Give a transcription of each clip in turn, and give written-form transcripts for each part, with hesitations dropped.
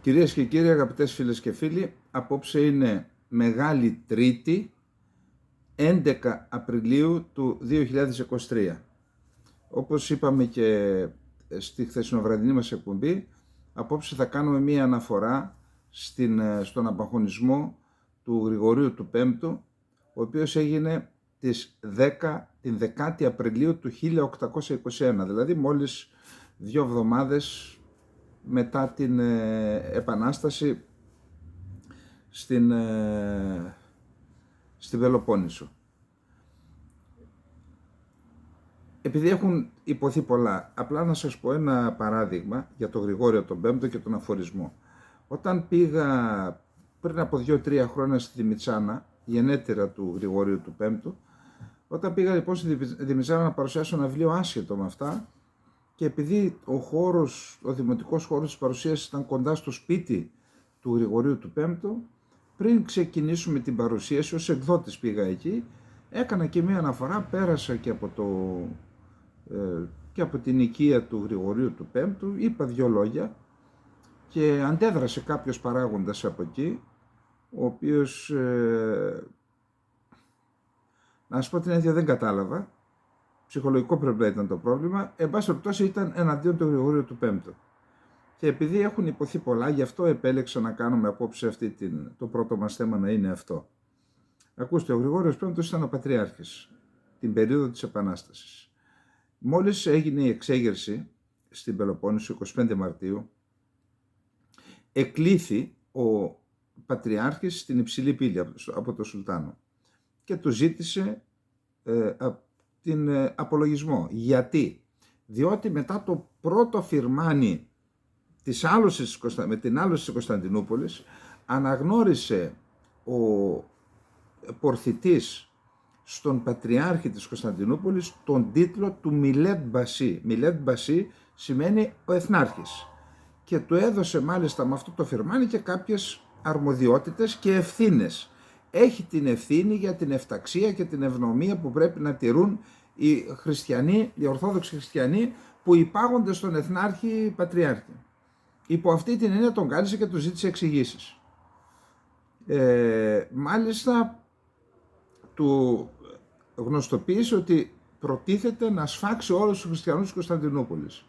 Κυρίες και κύριοι, αγαπητές φίλες και φίλοι, απόψε είναι Μεγάλη Τρίτη, 11 Απριλίου του 2023. Όπως είπαμε και στη χθεσινοβραδινή μας εκπομπή, απόψε θα κάνουμε μία αναφορά στον απαγχωνισμό του Γρηγορίου του Πέμπτου, ο οποίος έγινε την 10η Απριλίου του 1821, δηλαδή μόλις 2 εβδομάδες μετά την Επανάσταση στην Πελοπόννησο. Επειδή έχουν υποθεί πολλά, απλά να σας πω ένα παράδειγμα για τον Γρηγόριο τον Πέμπτο και τον αφορισμό. Όταν πήγα πριν από 2-3 χρόνια στη Δημητσάνα, γενέτειρα του Γρηγορίου του Πέμπτου, όταν πήγα λοιπόν στη Δημητσάνα να παρουσιάσω ένα βιβλίο άσχετο με αυτά, και επειδή ο δημοτικός χώρος της παρουσίασης ήταν κοντά στο σπίτι του Γρηγορίου του Πέμπτου, πριν ξεκινήσουμε την παρουσίαση, ως εκδότης πήγα εκεί, έκανα και μία αναφορά, πέρασα και από την οικία του Γρηγορίου του Πέμπτου, είπα 2 λόγια και αντέδρασε κάποιος παράγοντας από εκεί, ο οποίος, να σας πω την αλήθεια, δεν κατάλαβα. Ψυχολογικό πρέπει να ήταν το πρόβλημα. Εν πάση περιπτώσει ήταν εναντίον του Γρηγορίου του Πέμπτου. Και επειδή έχουν υποθεί πολλά, γι' αυτό επέλεξα να κάνουμε απόψε το πρώτο μας θέμα να είναι αυτό. Ακούστε, ο Γρηγόριος Πέμπτος ήταν ο Πατριάρχης την περίοδο της Επανάστασης. Μόλις έγινε η εξέγερση στην Πελοπόννησο 25 Μαρτίου, εκλήθη ο Πατριάρχης στην υψηλή πύλη από τον Σουλτάνο και του ζήτησε την απολογισμό. Γιατί? Διότι μετά το πρώτο φιρμάνι με την άλωση της Κωνσταντινούπολης, αναγνώρισε ο Πορθητής στον Πατριάρχη της Κωνσταντινούπολης τον τίτλο του Μιλέτ Μπασί. Μιλέτ Μπασί σημαίνει ο Εθνάρχης, και του έδωσε μάλιστα με αυτό το φιρμάνι και κάποιες αρμοδιότητες και ευθύνες. Έχει την ευθύνη για την ευταξία και την ευνομία που πρέπει να τηρούν οι χριστιανοί, οι ορθόδοξοι χριστιανοί που υπάγονται στον Εθνάρχη Πατριάρχη. Υπό αυτή την έννοια τον κάλεσε και του ζήτησε εξηγήσεις. Μάλιστα του γνωστοποίησε ότι προτίθεται να σφάξει όλους τους χριστιανούς της Κωνσταντινούπολης.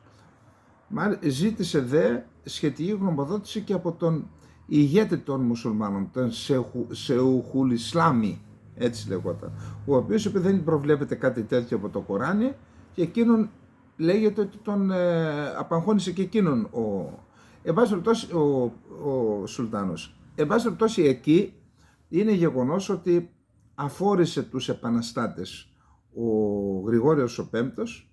Ζήτησε δε σχετική γνωμοδότηση και από τον ηγέτη των μουσουλμάνων, τον Σεουχουλ Ισλάμι, έτσι λεγόταν, ο οποίος επειδή δεν προβλέπεται κάτι τέτοιο από το Κοράνι, και εκείνον λέγεται ότι τον απαγχώνησε και εκείνον ο Σουλτάνος. Εν πάση περιπτώσει, εκεί είναι γεγονός ότι αφόρησε τους επαναστάτες ο Γρηγόριος ο Πέμπτος,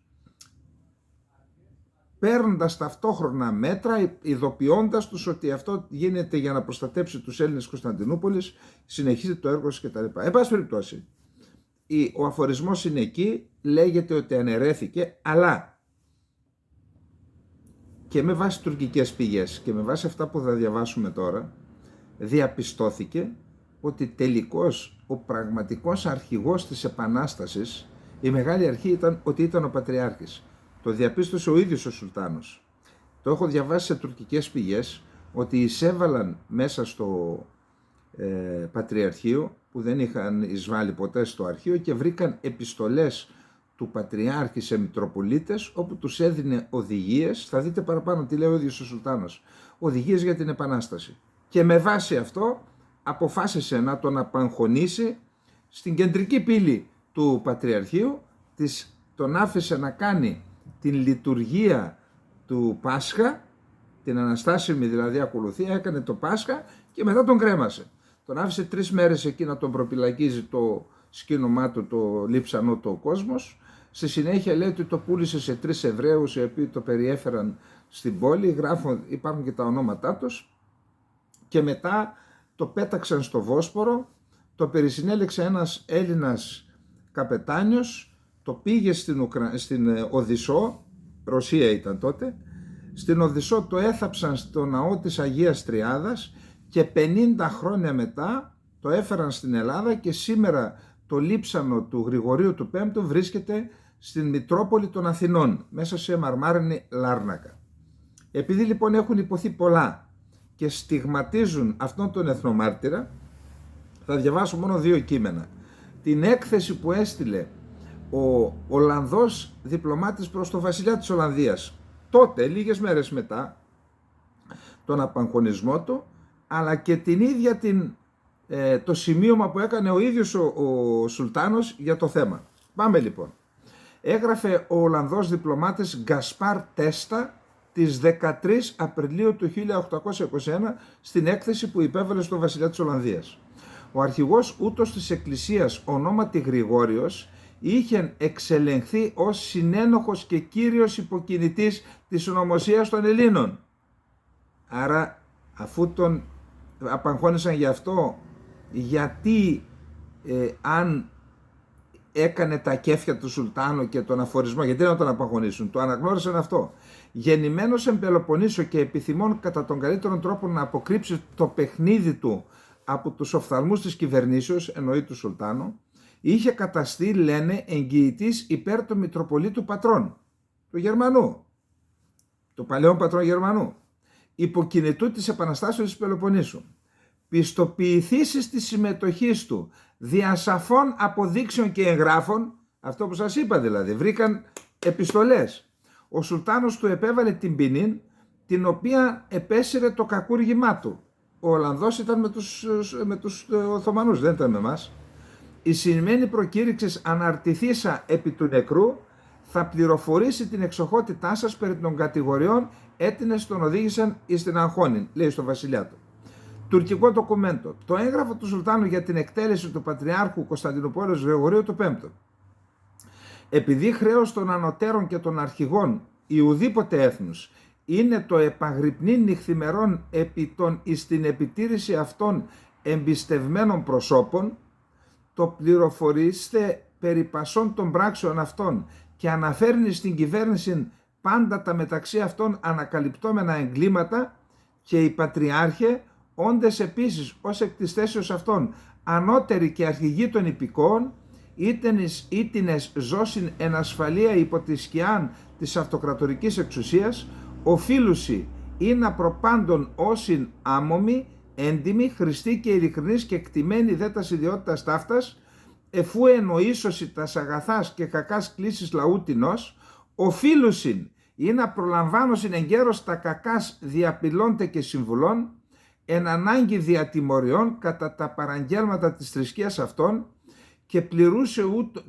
παίρνοντας ταυτόχρονα μέτρα, ειδοποιώντας τους ότι αυτό γίνεται για να προστατέψει τους Έλληνες της Κωνσταντινούπολης, συνεχίζει το έργο του κτλ. Εν πάση περιπτώσει, ο αφορισμός είναι εκεί, λέγεται ότι αναιρέθηκε, αλλά και με βάση τουρκικές πηγές και με βάση αυτά που θα διαβάσουμε τώρα, διαπιστώθηκε ότι τελικώς ο πραγματικός αρχηγός της Επανάστασης, η Μεγάλη Αρχή, ήταν ο Πατριάρχης. Το διαπίστωσε ο ίδιος ο Σουλτάνος. Το έχω διαβάσει σε τουρκικές πηγές ότι εισέβαλαν μέσα στο Πατριαρχείο, που δεν είχαν εισβάλει ποτέ στο αρχείο, και βρήκαν επιστολές του Πατριάρχη σε Μητροπολίτες, όπου τους έδινε οδηγίες, θα δείτε παραπάνω τι λέει ο ίδιος ο Σουλτάνος, οδηγίες για την Επανάσταση. Και με βάση αυτό αποφάσισε να τον απαγχωνίσει στην κεντρική πύλη του Πατριαρχείου, τον άφησε να κάνει την λειτουργία του Πάσχα, την Αναστάσιμη δηλαδή ακολουθία, έκανε το Πάσχα και μετά τον κρέμασε. Τον άφησε 3 μέρες εκεί να τον προπυλακίζει το σκήνωμά του, το λείψανό του ο κόσμος. Στη συνέχεια λέει ότι το πούλησε σε 3 Εβραίους, οι οποίοι το περιέφεραν στην πόλη, υπάρχουν και τα ονόματά τους, και μετά το πέταξαν στο Βόσπορο, το περισυνέλεξε ένας Έλληνας καπετάνιος, το πήγε στην Οδυσσό, Ρωσία ήταν τότε, στην Οδυσσό το έθαψαν στο ναό της Αγίας Τριάδας και 50 χρόνια μετά το έφεραν στην Ελλάδα, και σήμερα το λείψανο του Γρηγορίου του Πέμπτου βρίσκεται στην Μητρόπολη των Αθηνών, μέσα σε μαρμάρινη Λάρνακα. Επειδή λοιπόν έχουν υποθεί πολλά και στιγματίζουν αυτόν τον εθνομάρτυρα, θα διαβάσω μόνο 2 κείμενα. Την έκθεση που έστειλε ο Ολλανδός διπλωμάτης προς το βασιλιά της Ολλανδίας τότε, λίγες μέρες μετά τον απαγχωνισμό του, αλλά και την ίδια το σημείωμα που έκανε ο ίδιος ο Σουλτάνος για το θέμα. Πάμε λοιπόν. Έγραφε ο Ολλανδός διπλωμάτης Γκασπάρ Τέστα τις 13 Απριλίου του 1821 στην έκθεση που υπέβαλε στο βασιλιά της Ολλανδίας. Ο αρχηγός ούτως της εκκλησίας, ονόματι Γρηγόριος, είχε εξελεγχθεί ως συνένοχος και κύριος υποκινητής της ονομοσίας των Ελλήνων. Άρα, αφού τον απαγχώνησαν γι' αυτό, γιατί αν έκανε τα κέφια του Σουλτάνου και τον αφορισμό, γιατί να τον απαγχωνήσουν, το αναγνώρισαν αυτό. Γεννημένος εν Πελοποννήσο και επιθυμών κατά τον καλύτερον τρόπο να αποκρύψει το παιχνίδι του από τους οφθαλμούς της κυβερνήσεως, εννοεί του Σουλτάνου, είχε καταστεί, λένε, εγγυητής υπέρ του Μητροπολίτου Πατρών, του Γερμανού, του παλαιόν πατρών Γερμανού, υποκινητού της Επαναστάσεως της Πελοποννήσου. Πιστοποιηθήσεις της συμμετοχής του δια σαφών αποδείξεων και εγγράφων, αυτό που σας είπα δηλαδή, βρήκαν επιστολές. Ο Σουλτάνος του επέβαλε την ποινή, την οποία επέσυρε το κακούργημά του. Ο Ολλανδός ήταν με τους Οθωμανούς, δεν ήταν με εμάς. Η σημαίνει προκήρυξης αναρτηθήσα επί του νεκρού θα πληροφορήσει την εξοχότητά σας περί των κατηγοριών έτεινες τον οδήγησαν εις την αγχώνην, λέει στο βασιλιά του. Τουρκικό ντοκουμέντο. Το έγγραφο του Σουλτάνου για την εκτέλεση του Πατριάρχου Κωνσταντινούπολης Γρηγορίου του Πέμπτου. Επειδή χρέος των ανωτέρων και των αρχηγών ή ουδήποτε έθνους είναι το επαγρυπνήν νυχθημερών επί των εις την επιτήρηση αυτών εμπιστευμένων προσώπων, το πληροφορήστε περί πασών των πράξεων αυτών και αναφέρνει στην κυβέρνηση πάντα τα μεταξύ αυτών ανακαλυπτόμενα εγκλήματα και οι πατριάρχε όντες επίσης ως εκ της θέσεως αυτών ανώτεροι και αρχηγοί των υπηκόων ήτινες ζώσιν εν ασφαλεία υπό τη σκιάν της αυτοκρατορικής εξουσίας, οφείλουσι ή να προπάντων όσιν άμομοι, έντιμοι, χρηστοί και ειλικρινείς και εκτιμένοι δε τας ιδιότητας ταύτας, εφού εννοήσωση τας αγαθάς και κακάς κλήσεις λαού τινός, οφείλουσιν ή να προλαμβάνωσιν εγκαίρως τα κακάς διαπηλώνται και συμβουλών, εν ανάγκη διατιμωριών κατά τα παραγγέλματα της θρησκείας αυτών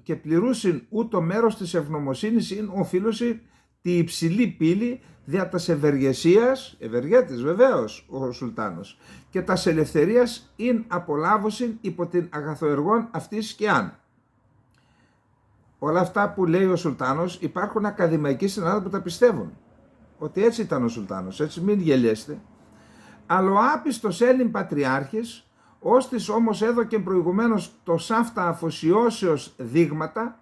και πληρούσιν ούτω μέρος της ευγνωμοσύνης ειν οφείλουσιν τη υψηλή πύλη δια τας ευεργεσίας, ευεργέτης βεβαίως ο Σουλτάνος, και τας ελευθερίας ειν απολάβωσιν υπό την αγαθοεργών αυτής και αν. Όλα αυτά που λέει ο Σουλτάνος υπάρχουν ακαδημαϊκοί στην Ελλάδα που τα πιστεύουν. Ότι έτσι ήταν ο Σουλτάνος, έτσι μην γελιέστε. Αλλά ο άπιστος Έλλην Πατριάρχης, ώστις όμως έδωκε προηγουμένως το σάφτα αφοσιώσεως δείγματα,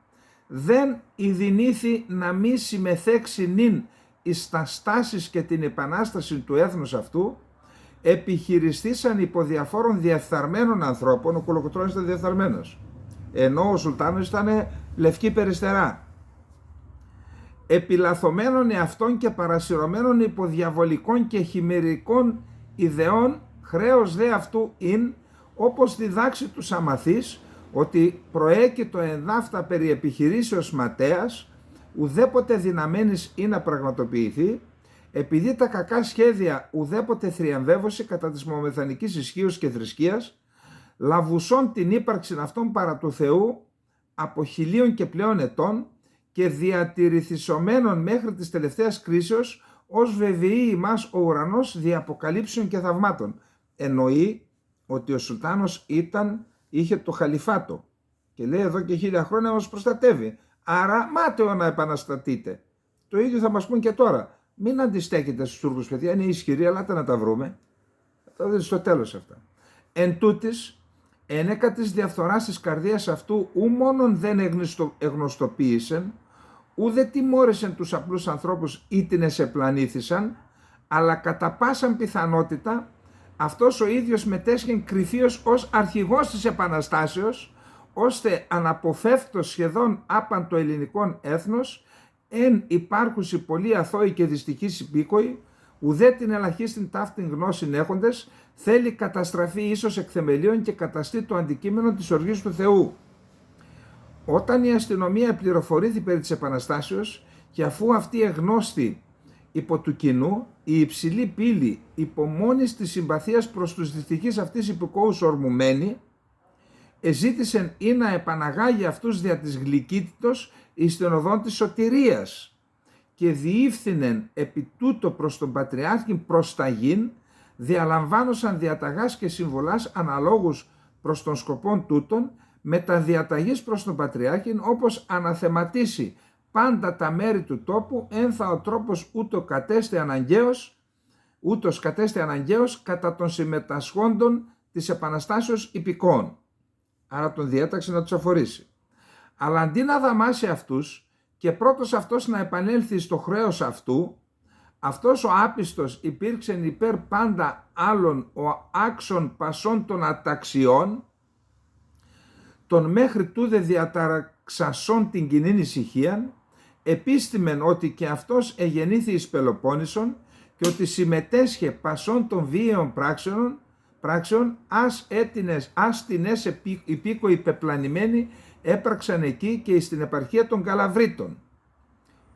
δεν ειδηνήθη να μη συμμεθέξει νυν εις τα στάσεις και την επανάσταση του έθνους αυτού, επιχειριστήσαν υπό διαφόρων διεφθαρμένων ανθρώπων, ο Κολοκοτρώνης ήταν διεφθαρμένος, ενώ ο Σουλτάνος ήταν λευκή περιστερά, επιλαθωμένων εαυτών και παρασυρωμένων υπό διαβολικών και χειμερικών ιδεών, χρέος δε αυτού ειν, όπως διδάξει τους αμαθείς, ότι προέκειτο ενδάφτα περί επιχειρήσεως ματέας, ουδέποτε δυναμένης ή να πραγματοποιηθεί, επειδή τα κακά σχέδια ουδέποτε θριαμβεύωσε κατά της μομεθανικής ισχύως και θρησκείας, λαβουσών την ύπαρξη αυτών παρά του Θεού από 1000 και πλέον ετών και διατηρηθισωμένων μέχρι της τελευταίας κρίσεως, ως βεβαιεί ημάς ο ουρανός δι' αποκαλύψεων και θαυμάτων. Εννοεί ότι ο Σουλτάνος είχε το χαλιφάτο και λέει εδώ και 1000 χρόνια μας προστατεύει. Άρα μάταιο να επαναστατείτε. Το ίδιο θα μας πούν και τώρα. Μην αντιστέκετε στους Τούρκους, παιδιά, είναι ισχυροί, αλλά να τα βρούμε. Θα δείτε στο τέλος αυτά. Εν τούτης, ενέκα της διαφθοράς της καρδίας αυτού ου μόνον δεν εγνωστοποίησεν, ούτε τιμώρησεν τους απλούς ανθρώπους ήτινες επλανήθησαν, αλλά κατά πάσαν πιθανότητα αυτός ο ίδιος μετέσχεν κρυφίος ως αρχηγός της Επαναστάσεως, ώστε αναποφεύκτος σχεδόν άπαν το ελληνικών έθνος, εν υπάρχουσι πολλοί αθώοι και δυστυχείς υπήκοοι, ουδέ την ελαχίστην ταύτην γνώσιν έχοντες, θέλει καταστραφεί ίσως εκ θεμελίων και καταστεί το αντικείμενο της οργής του Θεού. Όταν η αστυνομία πληροφορήθη περί της Επαναστάσεως και αφού αυτή εγνώστη υπό του κοινού, η υψηλή πύλη υπό μόνης της συμπαθίας προς τους δυστυχείς αυτής υπηκόους ορμουμένη, εζήτησεν ή να επαναγάγει αυτούς δια της γλυκύτητος εις την οδόν της σωτηρίας και διήφθηνεν επί τούτο προς τον Πατριάρχην προσταγήν, διαλαμβάνωσαν διαταγάς και συμβολάς αναλόγους προς τον σκοπόν τούτον, με τα διαταγής προς τον Πατριάρχην, όπως αναθεματίσει πάντα τα μέρη του τόπου, ένθα ο τρόπος ούτως κατέστη αναγκαίος κατά των συμμετασχόντων της Επαναστάσεως υπηκόων. Άρα τον διέταξε να τους αφορήσει. Αλλά αντί να δαμάσει αυτούς και πρώτος αυτός να επανέλθει στο χρέος αυτού, αυτός ο άπιστος υπήρξεν υπέρ πάντα άλλων ο άξον πασών των αταξιών, τον μέχρι τούδε διαταραξασών την κοινήν ησυχίαν, επίστημεν ότι και αυτός εγεννήθη εις Πελοπόννησον και ότι συμμετέσχε πασών των βίαιων πράξεων ας τινές υπήκοοι πεπλανημένοι έπραξαν εκεί και στην επαρχία των Καλαβρίτων.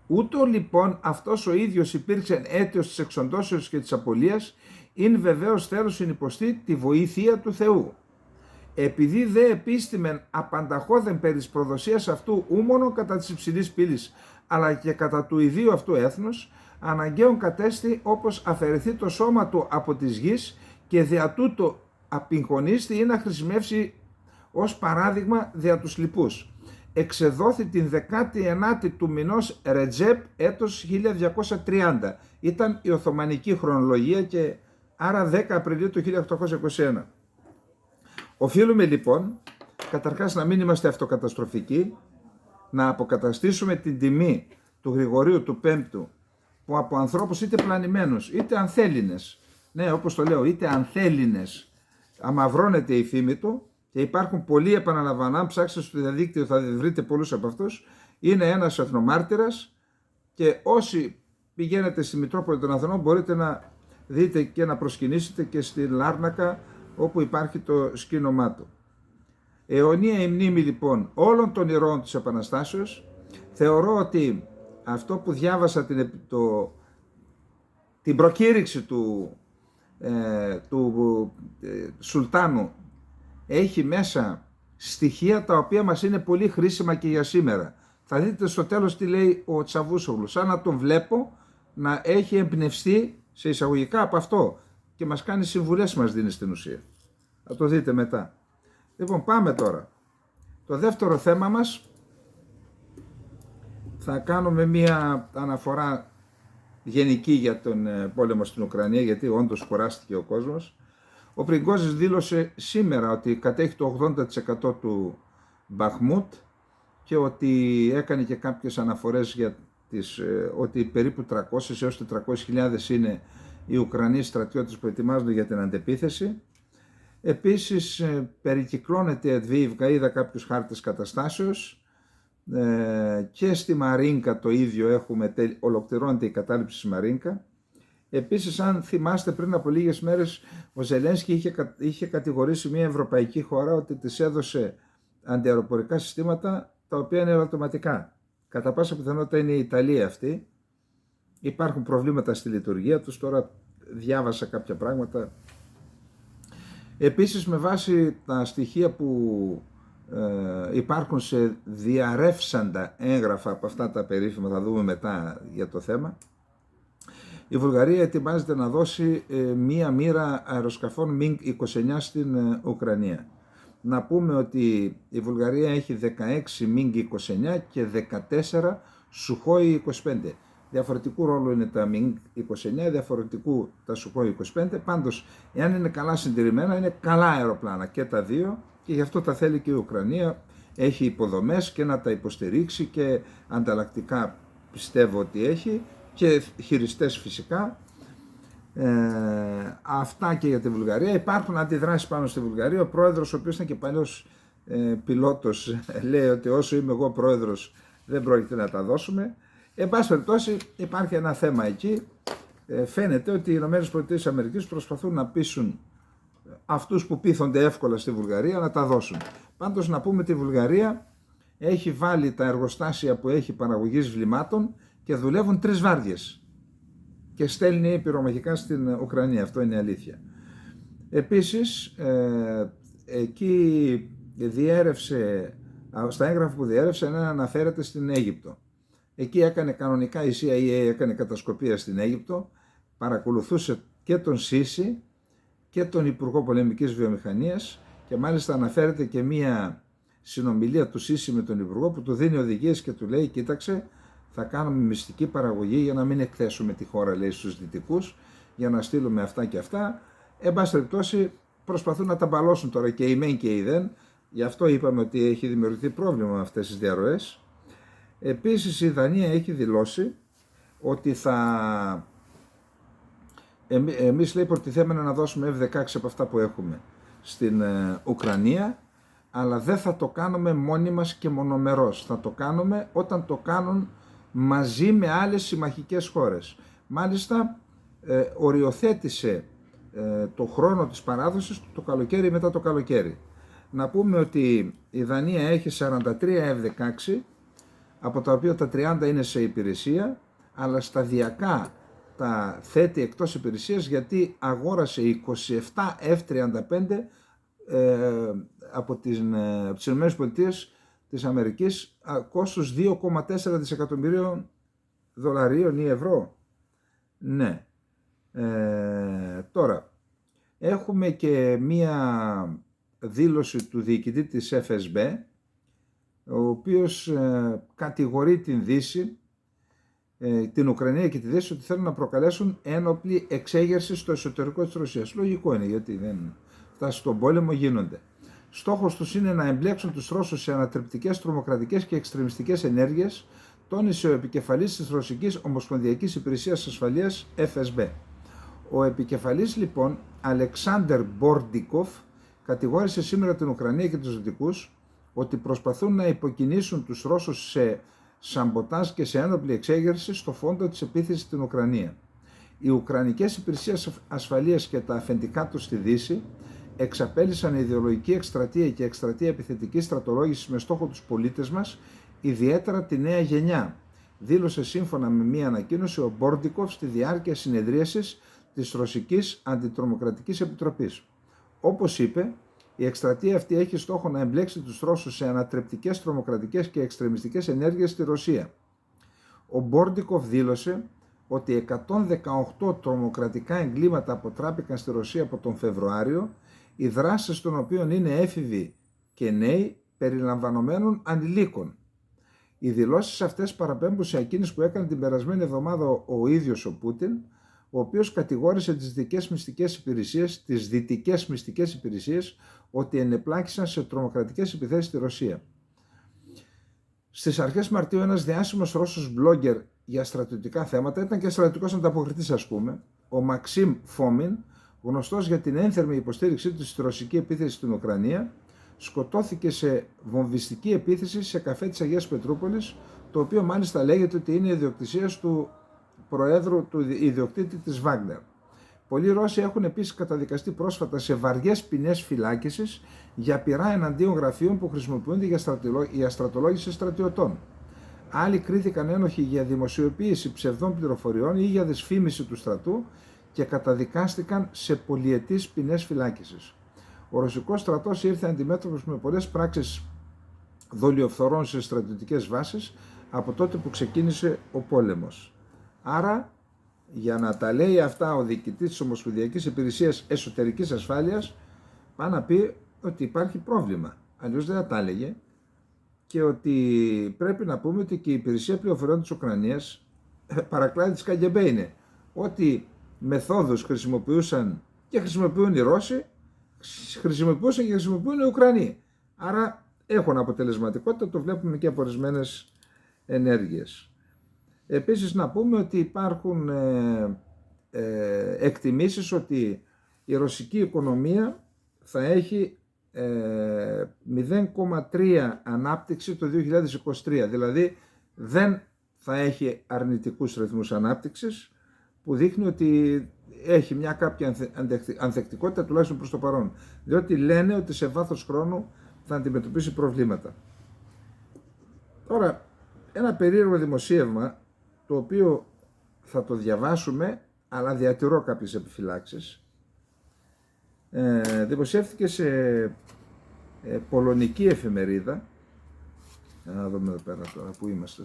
Ούτω λοιπόν αυτός ο ίδιος υπήρξε αίτιος της εξοντώσεως και της απολίας, είναι βεβαίως θέλος συνυποστεί τη βοήθεια του Θεού. Επειδή δε επίστημεν απανταχώδεν περί της προδοσίας αυτού ούμονο κατά της υψηλής πύλης, αλλά και κατά του ιδίου αυτού έθνους, αναγκαίον κατέστη όπως αφαιρεθεί το σώμα του από της γης και δια τούτο απειγχωνίστη ή να χρησιμεύσει ως παράδειγμα δια τους λοιπούς. Εξεδόθη την 19η του μηνός Ρετζέπ έτος 1230. Ήταν η Οθωμανική χρονολογία και άρα 10 Απριλίου του 1821. Οφείλουμε λοιπόν καταρχάς να μην είμαστε αυτοκαταστροφικοί, να αποκαταστήσουμε την τιμή του Γρηγορίου του Πέμπτου, που από ανθρώπους είτε πλανημένους είτε ανθέληνες, ναι όπως το λέω, είτε ανθέληνες, αμαυρώνεται η φήμη του και υπάρχουν πολλοί, επαναλαμβάνω, αν ψάξετε στο διαδίκτυο θα βρείτε πολλούς από αυτούς. Είναι ένας εθνομάρτυρας και όσοι πηγαίνετε στη Μητρόπολη των Αθηνών μπορείτε να δείτε και να προσκυνήσετε και στη Λάρνακα όπου υπάρχει το σκήνομά του. Αιωνία η μνήμη λοιπόν όλων των ηρώων της Επαναστάσεως. Θεωρώ ότι αυτό που διάβασα την προκήρυξη του Σουλτάνου έχει μέσα στοιχεία τα οποία μας είναι πολύ χρήσιμα και για σήμερα. Θα δείτε στο τέλος τι λέει ο Τσαβούσογλου, σαν να τον βλέπω να έχει εμπνευστεί σε εισαγωγικά από αυτό και μας κάνει συμβουλές, μας δίνει στην ουσία. Θα το δείτε μετά. Λοιπόν, πάμε τώρα. Το δεύτερο θέμα μας θα κάνουμε μία αναφορά γενική για τον πόλεμο στην Ουκρανία, γιατί όντως κουράστηκε ο κόσμος. Ο Πριγκόζης δήλωσε σήμερα ότι κατέχει το 80% του Μπαχμούτ και ότι έκανε και κάποιες αναφορές για ότι περίπου 300 έως 400.000 είναι οι Ουκρανοί στρατιώτες που ετοιμάζονται για την αντεπίθεση. Επίσης περικυκλώνεται Εδβίιβκα, είδα κάποιους χάρτες καταστάσεως και στη Μαρίνκα το ίδιο ολοκληρώνεται η κατάληψη στη Μαρίνκα. Επίσης, αν θυμάστε, πριν από λίγες μέρες ο Ζελένσκι είχε κατηγορήσει μια ευρωπαϊκή χώρα ότι της έδωσε αντιαεροπορικά συστήματα τα οποία είναι ελαττωματικά. Κατά πάσα πιθανότητα είναι η Ιταλία αυτή. Υπάρχουν προβλήματα στη λειτουργία τους, τώρα διάβασα κάποια πράγματα. Επίσης, με βάση τα στοιχεία που υπάρχουν σε διαρρεύσαντα έγγραφα από αυτά τα περίφημα, θα δούμε μετά για το θέμα, η Βουλγαρία ετοιμάζεται να δώσει μία μοίρα αεροσκαφών MiG-29 στην Ουκρανία. Να πούμε ότι η Βουλγαρία έχει 16 MiG-29 και 14 Sukhoi 25. Διαφορετικού ρόλου είναι τα MiG-29, διαφορετικού τα Sukhoi 25. Πάντως, εάν είναι καλά συντηρημένα, είναι καλά αεροπλάνα και τα δύο και γι' αυτό τα θέλει και η Ουκρανία. Έχει υποδομές και να τα υποστηρίξει και ανταλλακτικά πιστεύω ότι έχει. Και χειριστές φυσικά. Αυτά και για τη Βουλγαρία. Υπάρχουν αντιδράσεις πάνω στη Βουλγαρία. Ο πρόεδρος, ο οποίος ήταν και παλιός πιλότος, λέει ότι όσο είμαι εγώ πρόεδρος δεν πρόκειται να τα δώσουμε. Εν πάση περιπτώσει υπάρχει ένα θέμα εκεί. φαίνεται ότι οι ΗΠΑ προσπαθούν να πείσουν αυτούς που πείθονται εύκολα στη Βουλγαρία να τα δώσουν. Πάντως να πούμε ότι η Βουλγαρία έχει βάλει τα εργοστάσια που έχει παραγωγής βλημάτων και δουλεύουν 3 βάρδιες και στέλνει πυρομαχικά στην Ουκρανία. Αυτό είναι αλήθεια. Επίσης, εκεί διέρευσε, στα έγγραφα που διέρευσε, αναφέρεται στην Αίγυπτο. Εκεί έκανε κανονικά, η CIA έκανε κατασκοπία στην Αίγυπτο, παρακολουθούσε και τον Σίση και τον Υπουργό Πολεμικής Βιομηχανίας και μάλιστα αναφέρεται και μία συνομιλία του Σίση με τον Υπουργό που του δίνει οδηγίες και του λέει: κοίταξε, θα κάνουμε μυστική παραγωγή για να μην εκθέσουμε τη χώρα, λέει, στους δυτικούς, για να στείλουμε αυτά και αυτά. Εν πάση περιπτώσει, προσπαθούν να τα μπαλώσουν τώρα και οι μεν και οι δεν. Γι' αυτό είπαμε ότι έχει δημιουργηθεί πρόβλημα με αυτές τις διαρροές. Επίσης, η Δανία έχει δηλώσει ότι εμείς, λέει, προτιθέμενα να δώσουμε F-16 από αυτά που έχουμε στην Ουκρανία, αλλά δεν θα το κάνουμε μόνοι μας και μονομερός. Θα το κάνουμε όταν το κάνουν μαζί με άλλες συμμαχικές χώρες. Μάλιστα, οριοθέτησε το χρόνο της παράδοσης το καλοκαίρι μετά το καλοκαίρι. Να πούμε ότι η Δανία έχει 43 F-16, από τα οποία τα 30 είναι σε υπηρεσία, αλλά σταδιακά τα θέτει εκτός υπηρεσίας γιατί αγόρασε 27 F-35 από τις ΗΠΑ της Αμερικής, κόστος 2,4 δισεκατομμυρίων δολαρίων ή ευρώ. Ναι. Τώρα, έχουμε και μία δήλωση του διοικητή της FSB, ο οποίος κατηγορεί την Δύση, την Ουκρανία και τη Δύση, ότι θέλουν να προκαλέσουν ένοπλη εξέγερση στο εσωτερικό της Ρωσίας. Λογικό είναι, γιατί δεν φτάσει στον πόλεμο, γίνονται. Στόχος τους είναι να εμπλέξουν τους Ρώσους σε ανατρεπτικές, τρομοκρατικές και εξτρεμιστικές ενέργειες, τόνισε ο επικεφαλής της Ρωσικής Ομοσπονδιακής Υπηρεσίας Ασφαλείας FSB. Ο επικεφαλής, λοιπόν, Αλεξάνδερ Μπορντικοφ, κατηγόρησε σήμερα την Ουκρανία και τους Δυτικούς ότι προσπαθούν να υποκινήσουν τους Ρώσους σε σαμποτάζ και σε ένοπλη εξέγερση στο φόντο της επίθεσης στην Ουκρανία. Οι Ουκρανικές Υπηρεσίες Ασφαλείας και τα αφεντικά τους στη Δύση εξαπέλυσαν ιδεολογική εκστρατεία και εκστρατεία επιθετικής στρατολόγησης με στόχο τους πολίτες μας, ιδιαίτερα τη νέα γενιά, δήλωσε σύμφωνα με μία ανακοίνωση ο Μπορντικοφ στη διάρκεια συνεδρίασης της Ρωσικής Αντιτρομοκρατικής Επιτροπής. Όπως είπε, η εκστρατεία αυτή έχει στόχο να εμπλέξει τους Ρώσους σε ανατρεπτικές, τρομοκρατικές και εξτρεμιστικές ενέργειες στη Ρωσία. Ο Μπορντικοφ δήλωσε ότι 118 τρομοκρατικά εγκλήματα αποτράπηκαν στη Ρωσία από τον Φεβρουάριο, οι δράσεις των οποίων είναι έφηβοι και νέοι, περιλαμβανομένων ανηλίκων. Οι δηλώσεις αυτές παραπέμπουν σε εκείνες που έκανε την περασμένη εβδομάδα ο ίδιος ο Πούτιν, ο οποίος κατηγόρησε τις δυτικές μυστικές υπηρεσίες ότι ενεπλάκησαν σε τρομοκρατικές επιθέσεις στη Ρωσία. Στις αρχές Μαρτίου ένας διάσημος Ρώσος blogger για στρατιωτικά θέματα, ήταν και στρατιωτικός ανταποκριτής ας πούμε, ο Μαξίμ Φόμιν, γνωστός για την ένθερμη υποστήριξή του στη ρωσική επίθεση στην Ουκρανία, σκοτώθηκε σε βομβιστική επίθεση σε καφέ της Αγίας Πετρούπολης, το οποίο μάλιστα λέγεται ότι είναι ιδιοκτησίας του προέδρου, του ιδιοκτήτη της Βάγνερ. Πολλοί Ρώσοι έχουν επίσης καταδικαστεί πρόσφατα σε βαριές ποινές φυλάκισης για πειρά εναντίον γραφείων που χρησιμοποιούνται για στρατολόγηση στρατιωτών. Άλλοι κρίθηκαν ένοχοι για δημοσιοποίηση ψευδών πληροφοριών ή για δυσφήμιση του στρατού και καταδικάστηκαν σε πολυετής ποινές φυλάκισης. Ο ρωσικός στρατός ήρθε αντιμέτωπος με πολλές πράξεις δολιοφθορών σε στρατιωτικές βάσεις από τότε που ξεκίνησε ο πόλεμος. Άρα, για να τα λέει αυτά ο διοικητής της Ομοσπονδιακής Υπηρεσίας Εσωτερικής Ασφάλειας, πάει να πει ότι υπάρχει πρόβλημα. Αλλιώς δεν θα τα έλεγε. Και ότι πρέπει να πούμε ότι και η Υπηρεσία Πληροφοριών της Ουκρανίας παρακλάδι της ΚΑΓΚΕΜΠΕ είναι. Ότι μεθόδους χρησιμοποιούσαν και χρησιμοποιούν οι Ρώσοι, χρησιμοποιούσαν και χρησιμοποιούν οι Ουκρανοί. Άρα έχουν αποτελεσματικότητα, το βλέπουμε και από ορισμένες ενέργειες. Επίσης να πούμε ότι υπάρχουν εκτιμήσεις ότι η ρωσική οικονομία θα έχει 0,3 ανάπτυξη το 2023, δηλαδή δεν θα έχει αρνητικούς ρυθμούς ανάπτυξης, που δείχνει ότι έχει μια κάποια ανθεκτικότητα τουλάχιστον προς το παρόν. Διότι λένε ότι σε βάθος χρόνου θα αντιμετωπίσει προβλήματα. Τώρα, ένα περίεργο δημοσίευμα, το οποίο θα το διαβάσουμε, αλλά διατηρώ κάποιες επιφυλάξεις. Δημοσιεύτηκε σε πολωνική εφημερίδα. Να δούμε εδώ πέρα τώρα που είμαστε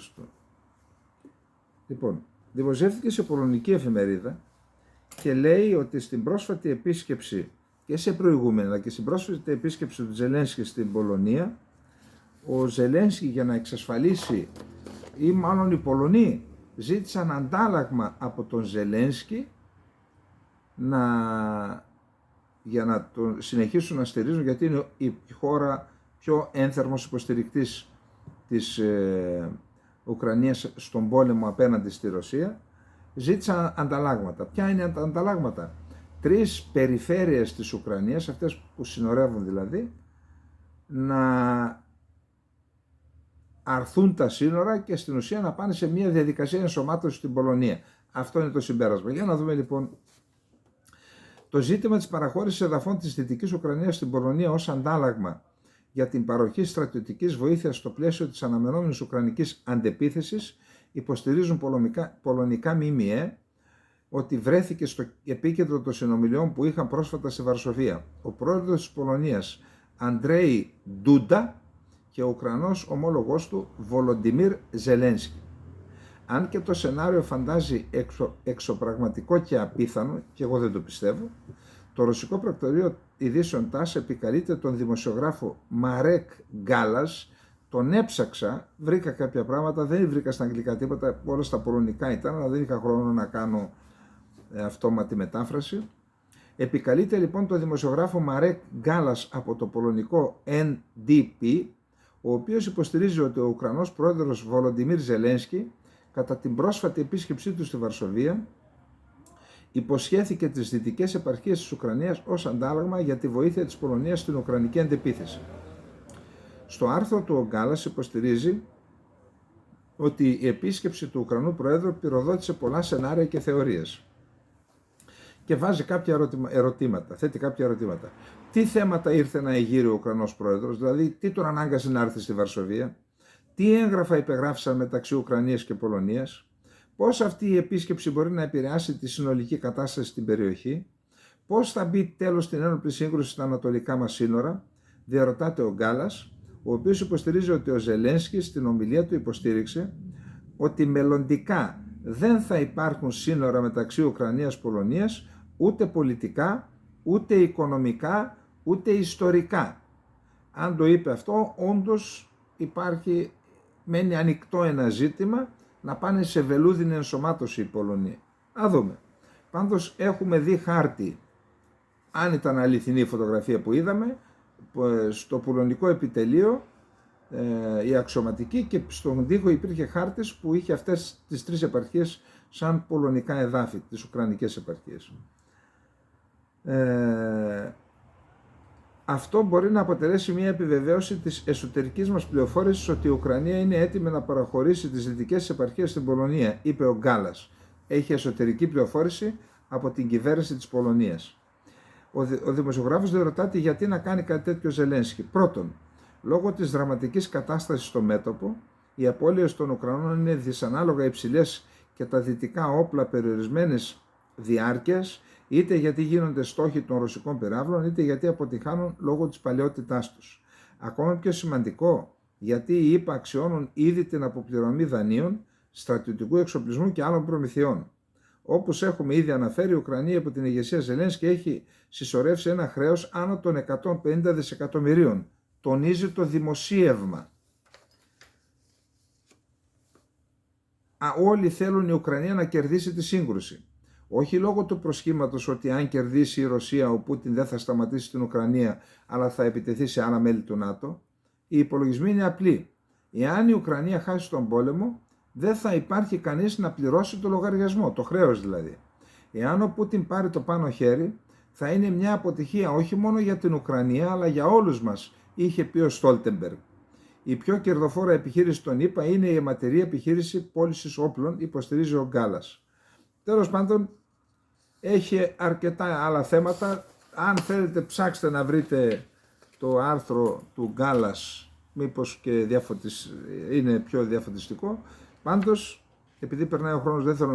Λοιπόν, δημοσιεύτηκε σε πολωνική εφημερίδα και λέει ότι στην πρόσφατη επίσκεψη και σε προηγούμενα και στην πρόσφατη επίσκεψη του Ζελένσκι στην Πολωνία, ο Ζελένσκι, για να εξασφαλίσει, ή μάλλον οι Πολωνοί ζήτησαν αντάλλαγμα από τον Ζελένσκι για να τον συνεχίσουν να στηρίζουν, γιατί είναι η χώρα πιο ένθερμος υποστηρικτής της Ουκρανίας στον πόλεμο απέναντι στη Ρωσία. Ζήτησαν ανταλλάγματα. Ποια είναι τα ανταλλάγματα? 3 περιφέρειες της Ουκρανίας, αυτές που συνορεύουν δηλαδή, να αρθούν τα σύνορα και στην ουσία να πάνε σε μια διαδικασία ενσωμάτωσης στην Πολωνία. Αυτό είναι το συμπέρασμα. Για να δούμε λοιπόν το ζήτημα της παραχώρησης εδαφών της Δυτικής Ουκρανίας στην Πολωνία ως αντάλλαγμα για την παροχή στρατιωτικής βοήθειας στο πλαίσιο της αναμενόμενης ουκρανικής αντεπίθεσης. Υποστηρίζουν πολωνικά ΜΜΕ ότι βρέθηκε στο επίκεντρο των συνομιλιών που είχαν πρόσφατα στη Βαρσοβία ο πρόεδρος της Πολωνίας Αντρέι Ντούντα και ο Ουκρανός ομόλογός του Βολοντιμίρ Ζελένσκι. Αν και το σενάριο φαντάζει εξωπραγματικό και απίθανο, και εγώ δεν το πιστεύω, το ρωσικό πρακτορείο ειδήσεων ΤΑΣ επικαλείται τον δημοσιογράφο Μαρέκ Γκάλας. Τον έψαξα, βρήκα κάποια πράγματα, δεν βρήκα στα αγγλικά τίποτα, όλα στα πολωνικά ήταν, αλλά δεν είχα χρόνο να κάνω αυτόματη μετάφραση. Επικαλείται λοιπόν τον δημοσιογράφο Μαρέκ Γκάλας από το πολωνικό NDP, ο οποίος υποστηρίζει ότι ο Ουκρανός πρόεδρος Βολοντιμίρ Ζελένσκι, κατά την πρόσφατη επίσκεψή του στη Βαρσοβία, υποσχέθηκε τις δυτικές επαρχίες της Ουκρανίας ως αντάλλαγμα για τη βοήθεια της Πολωνίας στην Ουκρανική αντεπίθεση. Στο άρθρο του ο Γκάλας υποστηρίζει ότι η επίσκεψη του Ουκρανού Προέδρου πυροδότησε πολλά σενάρια και θεωρίες. Και βάζει κάποια ερωτήματα, θέτει κάποια ερωτήματα. Τι θέματα ήρθε να εγείρει ο Ουκρανός Πρόεδρος, δηλαδή τι τον ανάγκασε να έρθει στη Βαρσοβία, τι έγγραφα υπεγράφησαν μεταξύ Ουκρανίας και Πολωνίας, πώς αυτή η επίσκεψη μπορεί να επηρεάσει τη συνολική κατάσταση στην περιοχή, πώς θα μπει τέλος στην ένοπλη σύγκρουση στα ανατολικά μας σύνορα, διαρωτάται ο Γκάλας, ο οποίος υποστηρίζει ότι ο Ζελένσκι στην ομιλία του υποστήριξε ότι μελλοντικά δεν θα υπάρχουν σύνορα μεταξύ Ουκρανίας και Πολωνίας, ούτε πολιτικά, ούτε οικονομικά, ούτε ιστορικά. Αν το είπε αυτό, όντως μένει ανοιχτό ένα ζήτημα να πάνε σε βελούδινη ενσωμάτωση οι Πολωνοί. Να δούμε. Πάντως έχουμε δει χάρτη, αν ήταν αληθινή η φωτογραφία που είδαμε, στο πολωνικό επιτελείο η αξιωματική, και στον τοίχο υπήρχε χάρτης που είχε αυτές τις 3 επαρχίες σαν πολωνικά εδάφη, τις ουκρανικές επαρχίες. Αυτό μπορεί να αποτελέσει μια επιβεβαίωση της εσωτερικής μας πληροφόρησης ότι η Ουκρανία είναι έτοιμη να παραχωρήσει τις δυτικές επαρχίες στην Πολωνία, είπε ο Γκάλας. Έχει εσωτερική πληροφόρηση από την κυβέρνηση της Πολωνίας. Ο δημοσιογράφος δεν ρωτάται γιατί να κάνει κάτι τέτοιο Ζελένσκι. Πρώτον, λόγω της δραματικής κατάστασης στο μέτωπο, οι απώλειες των Ουκρανών είναι δυσανάλογα υψηλές και τα δυτικά όπλα περιορισμένες διάρκειας, είτε γιατί γίνονται στόχοι των ρωσικών πυράβλων, είτε γιατί αποτυχάνουν λόγω της παλαιότητάς τους. Ακόμα πιο σημαντικό, γιατί οι ΗΠΑ αξιώνουν ήδη την αποπληρωμή δανείων, στρατιωτικού εξοπλισμού και άλλων προμηθειών. Όπως έχουμε ήδη αναφέρει, η Ουκρανία από την ηγεσία Ζελένσκι έχει συσσωρεύσει ένα χρέος άνω των 150 δισεκατομμυρίων. Τονίζει το δημοσίευμα. Όλοι θέλουν η Ουκρανία να κερδίσει τη σύγκρουση. Όχι λόγω του προσχήματος ότι αν κερδίσει η Ρωσία, ο Πούτιν δεν θα σταματήσει την Ουκρανία, αλλά θα επιτεθεί σε άλλα μέλη του ΝΑΤΟ. Οι υπολογισμοί είναι απλοί. Εάν η Ουκρανία χάσει τον πόλεμο, δεν θα υπάρχει κανείς να πληρώσει το λογαριασμό, το χρέος δηλαδή. Εάν ο Πούτιν πάρει το πάνω χέρι, θα είναι μια αποτυχία όχι μόνο για την Ουκρανία, αλλά για όλους μας, είχε πει ο Στόλτεμπεργκ. Η πιο κερδοφόρα επιχείρηση των ΗΠΑ είναι η αιματερή επιχείρηση πώλησης όπλων, υποστηρίζει ο Γκάλας. Τέλος πάντων, έχει αρκετά άλλα θέματα. Αν θέλετε ψάξτε να βρείτε το άρθρο του Γκάλας, μήπως και είναι πιο διαφωτιστικό. Πάντως, επειδή περνάει ο χρόνος, δεν θέλω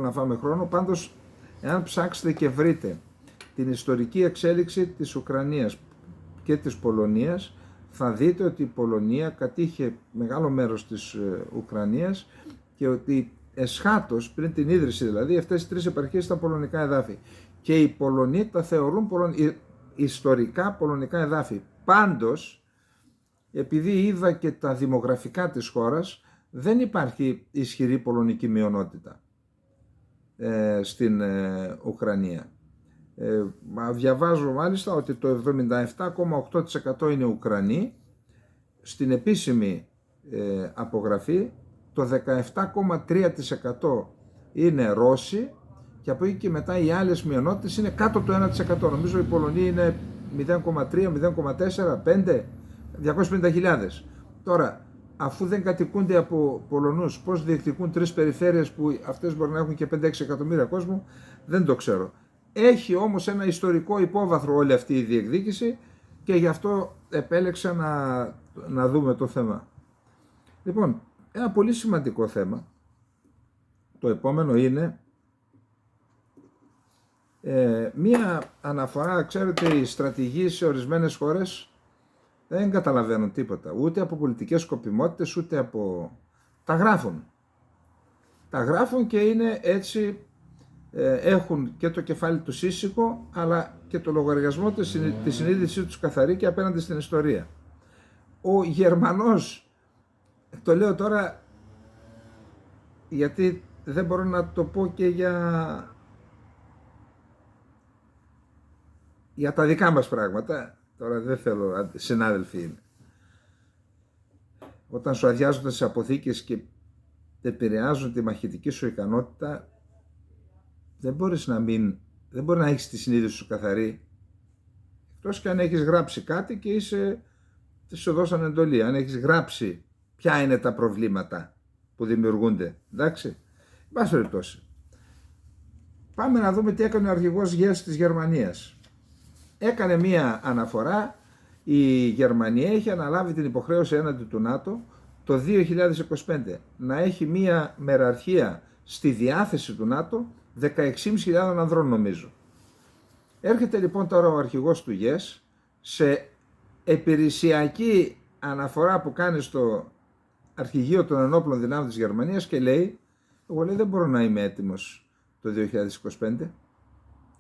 να φάμε χρόνο. Πάντως, εάν ψάξετε και βρείτε την ιστορική εξέλιξη της Ουκρανίας και της Πολωνίας, θα δείτε ότι η Πολωνία κατήχε μεγάλο μέρος της Ουκρανίας και ότι εσχάτως, πριν την ίδρυση δηλαδή, αυτές οι τρεις επαρχίες ήταν πολωνικά εδάφη. Και οι Πολωνοί τα θεωρούν ιστορικά πολωνικά εδάφη. Πάντως, επειδή είδα και τα δημογραφικά της χώρας, δεν υπάρχει ισχυρή πολωνική μειονότητα στην Ουκρανία. Διαβάζω μάλιστα ότι το 77,8% είναι Ουκρανοί, στην επίσημη απογραφή το 17,3% είναι Ρώσοι και από εκεί και μετά οι άλλες μειονότητες είναι κάτω το 1%. Νομίζω οι Πολωνοί είναι 0,3, 0,4, 5, 250.000. Τώρα, αφού δεν κατοικούνται από Πολωνούς, πώς διεκδικούν τρεις περιφέρειες που αυτές μπορεί να έχουν και 5-6 εκατομμύρια κόσμο, δεν το ξέρω. Έχει όμως ένα ιστορικό υπόβαθρο όλη αυτή η διεκδίκηση και γι' αυτό επέλεξα να δούμε το θέμα. Λοιπόν, ένα πολύ σημαντικό θέμα, το επόμενο είναι μία αναφορά. Ξέρετε, οι στρατηγοί σε ορισμένες χώρες δεν καταλαβαίνουν τίποτα, ούτε από πολιτικές σκοπιμότητες, ούτε από... Τα γράφουν και είναι έτσι, έχουν και το κεφάλι του σύσσικο, αλλά και το λογαριασμό τη συνείδησή τους καθαρή και απέναντι στην ιστορία. Ο Γερμανός, το λέω τώρα γιατί δεν μπορώ να το πω και για τα δικά μας πράγματα, τώρα δεν θέλω, συνάδελφοι είναι. Όταν σου αδειάζονται σε αποθήκες και επηρεάζουν τη μαχητική σου ικανότητα, δεν μπορεί να έχεις τη συνείδηση σου καθαρή, εκτός και αν έχεις γράψει κάτι και σου δώσαν εντολή. Αν έχεις γράψει ποια είναι τα προβλήματα που δημιουργούνται, εντάξει, εν πάση περιπτώσει. Πάμε να δούμε τι έκανε ο αρχηγός ΓΕΣ της Γερμανίας. Έκανε μία αναφορά. Η Γερμανία έχει αναλάβει την υποχρέωση έναντι του ΝΑΤΟ το 2025 να έχει μία μεραρχία στη διάθεση του ΝΑΤΟ 16.500 ανδρών, νομίζω. Έρχεται λοιπόν τώρα ο αρχηγός του ΓΕΣ σε υπηρεσιακή αναφορά που κάνει στο Αρχηγείο των Ενόπλων Δυνάμεων της Γερμανίας και λέει, εγώ δεν μπορώ να είμαι έτοιμος το 2025,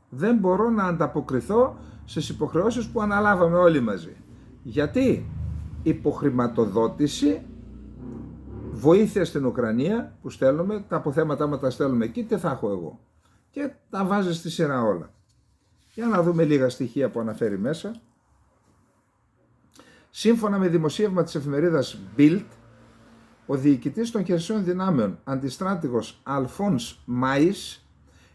δεν μπορώ να ανταποκριθώ στις υποχρεώσεις που αναλάβαμε όλοι μαζί. Γιατί? Υποχρηματοδότηση, βοήθεια στην Ουκρανία που στέλνουμε, τα αποθέματα μας τα στέλνουμε εκεί, τι θα έχω εγώ? Και τα βάζει στη σειρά όλα. Για να δούμε λίγα στοιχεία που αναφέρει μέσα. Σύμφωνα με δημοσίευμα της εφημερίδας Bild, ο διοικητής των χερσαίων δυνάμεων, αντιστράτηγος Αλφόνς Μάις,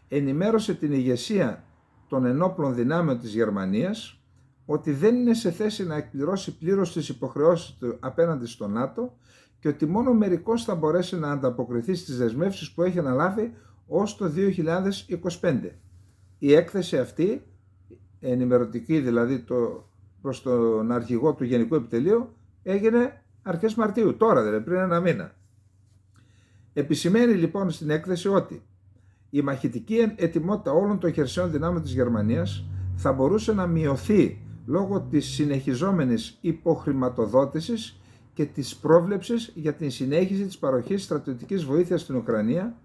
ενημέρωσε την ηγεσία των ενόπλων δυνάμεων της Γερμανίας ότι δεν είναι σε θέση να εκπληρώσει πλήρως τις υποχρεώσεις του απέναντι στο ΝΑΤΟ και ότι μόνο μερικώς θα μπορέσει να ανταποκριθεί στις δεσμεύσεις που έχει αναλάβει ως το 2025. Η έκθεση αυτή, ενημερωτική δηλαδή προς τον αρχηγό του Γενικού Επιτελείου, έγινε αρχές Μαρτίου, τώρα δηλαδή πριν ένα μήνα. Επισημαίνει λοιπόν στην έκθεση ότι η μαχητική ετοιμότητα όλων των χερσαίων δυνάμεων της Γερμανίας θα μπορούσε να μειωθεί λόγω της συνεχιζόμενης υποχρηματοδότησης και της πρόβλεψης για την συνέχιση της παροχής στρατιωτικής βοήθειας στην Ουκρανία,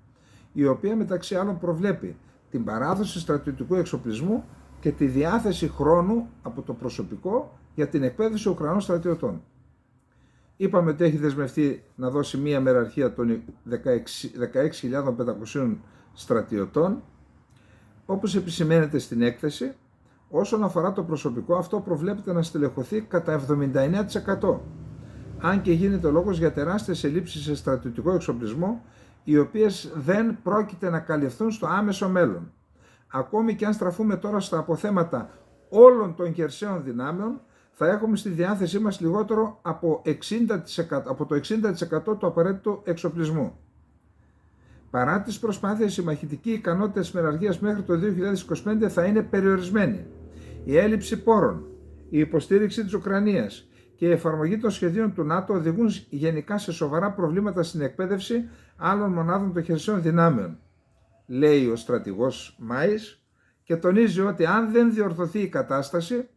η οποία μεταξύ άλλων προβλέπει την παράδοση στρατιωτικού εξοπλισμού και τη διάθεση χρόνου από το προσωπικό για την εκπαίδευση Ουκρανών στρατιωτών. Είπαμε ότι έχει δεσμευτεί να δώσει μία μεραρχία των 16.500 στρατιωτών. Όπως επισημαίνεται στην έκθεση, όσον αφορά το προσωπικό, αυτό προβλέπεται να στελεχωθεί κατά 79%. Αν και γίνεται λόγος για τεράστιες ελλείψεις σε στρατιωτικό εξοπλισμό, οι οποίες δεν πρόκειται να καλυφθούν στο άμεσο μέλλον. Ακόμη και αν στραφούμε τώρα στα αποθέματα όλων των χερσαίων δυνάμεων, θα έχουμε στη διάθεσή μας λιγότερο από το 60% του απαραίτητου εξοπλισμού. Παρά τις προσπάθειες, η μαχητική ικανότητα της μεραργίας μέχρι το 2025 θα είναι περιορισμένη. Η έλλειψη πόρων, η υποστήριξη της Ουκρανίας και η εφαρμογή των σχεδίων του ΝΑΤΟ οδηγούν γενικά σε σοβαρά προβλήματα στην εκπαίδευση άλλων μονάδων των χερσαίων δυνάμεων, λέει ο στρατηγός Μάης, και τονίζει ότι αν δεν διορθωθεί η κατάσταση,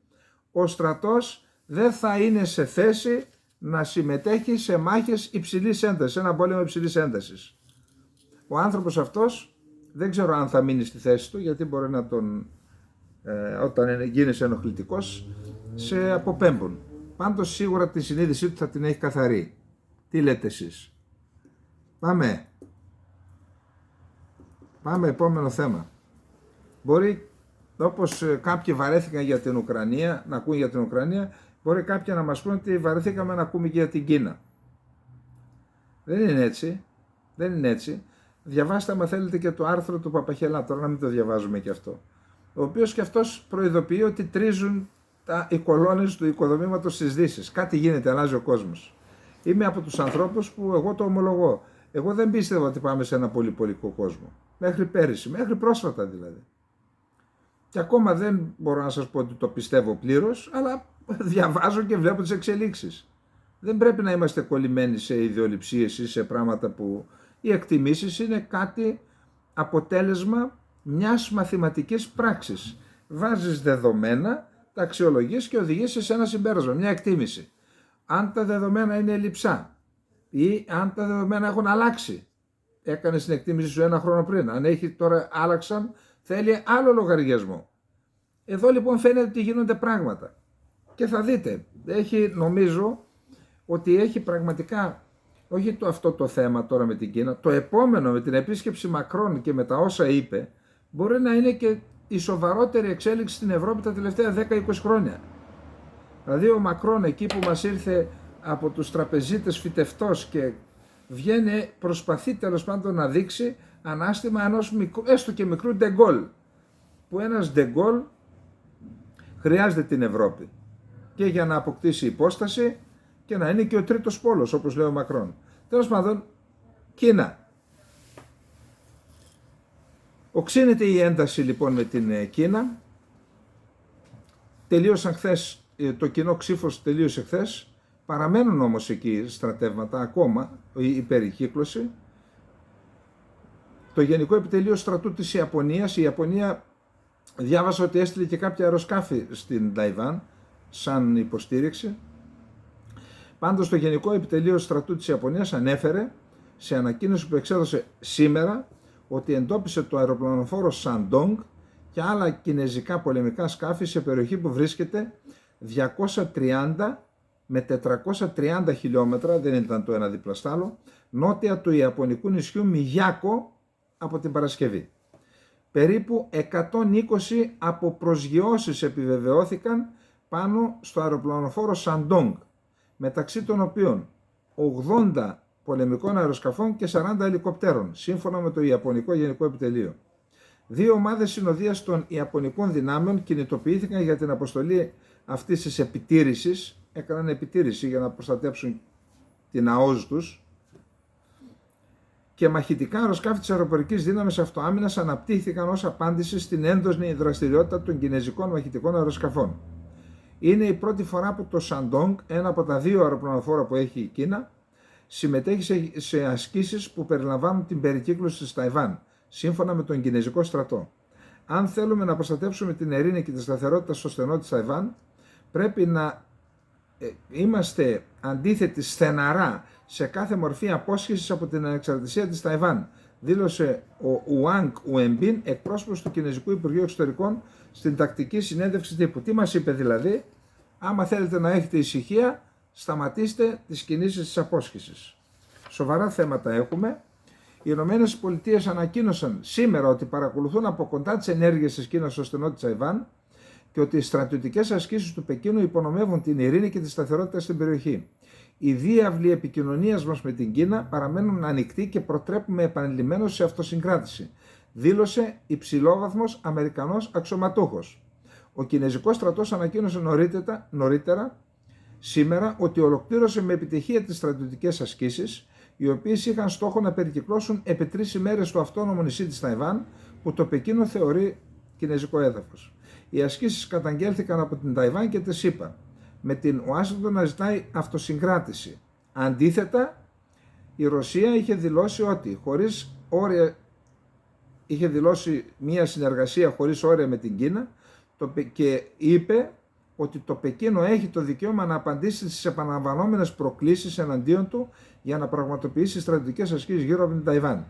ο στρατός δεν θα είναι σε θέση να συμμετέχει σε μάχες υψηλής έντασης, ένα πόλεμο υψηλής έντασης. Ο άνθρωπος αυτός δεν ξέρω αν θα μείνει στη θέση του, γιατί μπορεί να τον, όταν γίνεσαι ενοχλητικός, σε αποπέμπουν. Πάντως σίγουρα τη συνείδησή του θα την έχει καθαρή. Τι λέτε εσείς? Πάμε επόμενο θέμα. Μπορεί, όπως κάποιοι βαρέθηκαν για την Ουκρανία, να ακούν για την Ουκρανία, μπορεί κάποιοι να μας πούν ότι βαρεθήκαμε να ακούμε και για την Κίνα. Δεν είναι έτσι. Δεν είναι έτσι. Διαβάστε, άμα θέλετε, και το άρθρο του Παπαχελά, τώρα να μην το διαβάζουμε και αυτό. Ο οποίος και αυτός προειδοποιεί ότι τρίζουν οι κολόνες του οικοδομήματος της Δύσης. Κάτι γίνεται, αλλάζει ο κόσμος. Είμαι από τους ανθρώπους που εγώ το ομολογώ. Εγώ δεν πίστευα ότι πάμε σε ένα πολυπολικό κόσμο. Μέχρι πέρυσι, μέχρι πρόσφατα δηλαδή. Και ακόμα δεν μπορώ να σας πω ότι το πιστεύω πλήρως, αλλά διαβάζω και βλέπω τις εξελίξεις. Δεν πρέπει να είμαστε κολλημένοι σε ιδεολειψίες ή σε πράγματα που οι εκτιμήσεις είναι κάτι αποτέλεσμα μιας μαθηματικής πράξης. Βάζεις δεδομένα, τα αξιολογείς και οδηγείς σε ένα συμπέρασμα, μια εκτίμηση. Αν τα δεδομένα είναι λειψά ή αν τα δεδομένα έχουν αλλάξει, έκανες την εκτίμηση σου ένα χρόνο πριν, αν έχει τώρα άλλαξαν, θέλει άλλο λογαριασμό. Εδώ λοιπόν φαίνεται ότι γίνονται πράγματα και θα δείτε, νομίζω ότι έχει πραγματικά, όχι αυτό το θέμα τώρα με την Κίνα, το επόμενο με την επίσκεψη Μακρόν και με τα όσα είπε, μπορεί να είναι και η σοβαρότερη εξέλιξη στην Ευρώπη τα τελευταία 10-20 χρόνια. Δηλαδή ο Μακρόν εκεί που μας ήρθε από τους τραπεζίτες φυτευτός και βγαίνει, προσπαθεί τέλος πάντων να δείξει ανάστημα ενός έστω και μικρού Ντεγκόλ, που ένας Ντεγκόλ χρειάζεται την Ευρώπη και για να αποκτήσει υπόσταση και να είναι και ο τρίτος πόλος, όπως λέει ο Μακρόν. Τέλος πάντων, Κίνα. Οξύνεται η ένταση λοιπόν με την Κίνα. Τελείωσαν χθες, το κοινό ξύφος τελείωσε χθες. Παραμένουν όμως εκεί στρατεύματα ακόμα, η περικύκλωση. Το Γενικό Επιτελείο Στρατού της Ιαπωνίας, η Ιαπωνία διάβασα ότι έστειλε και κάποια αεροσκάφη στην Ταϊβάν σαν υποστήριξη. Πάντως το Γενικό Επιτελείο Στρατού της Ιαπωνίας ανέφερε σε ανακοίνωση που εξέδωσε σήμερα ότι εντόπισε το αεροπλανοφόρο Σαντόγκ και άλλα κινεζικά πολεμικά σκάφη σε περιοχή που βρίσκεται 230 με 430 χιλιόμετρα, δεν ήταν το ένα δίπλα στ' άλλο, νότια του Ιαπωνικού νησιού Μιγιάκο από την Παρασκευή. Περίπου 120 αποπροσγειώσεις επιβεβαιώθηκαν πάνω στο αεροπλανοφόρο Σαντόγκ, μεταξύ των οποίων 80 πολεμικών αεροσκαφών και 40 ελικοπτέρων, σύμφωνα με το Ιαπωνικό Γενικό Επιτελείο. 2 ομάδες συνοδείας των Ιαπωνικών δυνάμεων κινητοποιήθηκαν για την αποστολή αυτής της επιτήρησης, έκαναν επιτήρηση για να προστατέψουν την ΑΟΣ τους, και μαχητικά αεροσκάφη της αεροπορικής δύναμης αυτοάμυνας αναπτύχθηκαν ως απάντηση στην έντονη δραστηριότητα των κινέζικων μαχητικών αεροσκαφών. Είναι η πρώτη φορά που το Σαντόγκ, ένα από τα 2 αεροπλανοφόρα που έχει η Κίνα, συμμετέχει σε ασκήσεις που περιλαμβάνουν την περικύκλωση της Ταϊβάν, σύμφωνα με τον Κινέζικο στρατό. Αν θέλουμε να προστατεύσουμε την ειρήνη και τη σταθερότητα στο στενό της Ταϊβάν, πρέπει να είμαστε αντίθετοι στεναρά σε κάθε μορφή απόσχεσης από την ανεξαρτησία της Ταϊβάν, δήλωσε ο Ουάνγκ Ουεμπίν, εκπρόσωπος του Κινέζικου Υπουργείου Εξωτερικών, στην τακτική συνέντευξη τύπου. Τι μας είπε δηλαδή? Άμα θέλετε να έχετε ησυχία, σταματήστε τις κινήσεις της απόσχεσης. Σοβαρά θέματα έχουμε. Οι Ηνωμένες Πολιτείες ανακοίνωσαν σήμερα ότι παρακολουθούν από κοντά τις ενέργειες της Κίνας στο στενό της Ταϊβάν και ότι οι στρατιωτικές ασκήσεις του Πεκίνου υπονομεύουν την ειρήνη και τη σταθερότητα στην περιοχή. Οι διάβλοι επικοινωνίας μας με την Κίνα παραμένουν ανοιχτοί και προτρέπουμε επανειλημμένως σε αυτοσυγκράτηση, δήλωσε υψηλόβαθμος Αμερικανός αξιωματούχος. Ο Κινέζικος στρατός ανακοίνωσε νωρίτερα σήμερα ότι ολοκλήρωσε με επιτυχία τις στρατιωτικές ασκήσεις οι οποίες είχαν στόχο να περικυκλώσουν επί 3 ημέρες το αυτόνομο νησί της Ταϊβάν, που το Πεκίνο θεωρεί κινέζικο έδαφος. Οι ασκήσεις καταγγέλθηκαν από την Ταϊβάν και τη ΣΥΠΑ, με την Ουάσιγκτον να ζητάει αυτοσυγκράτηση. Αντίθετα, η Ρωσία είχε δηλώσει ότι είχε δηλώσει μια συνεργασία χωρίς όρια με την Κίνα και είπε ότι το Πεκίνο έχει το δικαίωμα να απαντήσει στις επαναλαμβανόμενες προκλήσεις εναντίον του για να πραγματοποιήσει στρατιωτικές ασκήσεις γύρω από την Ταϊβάν.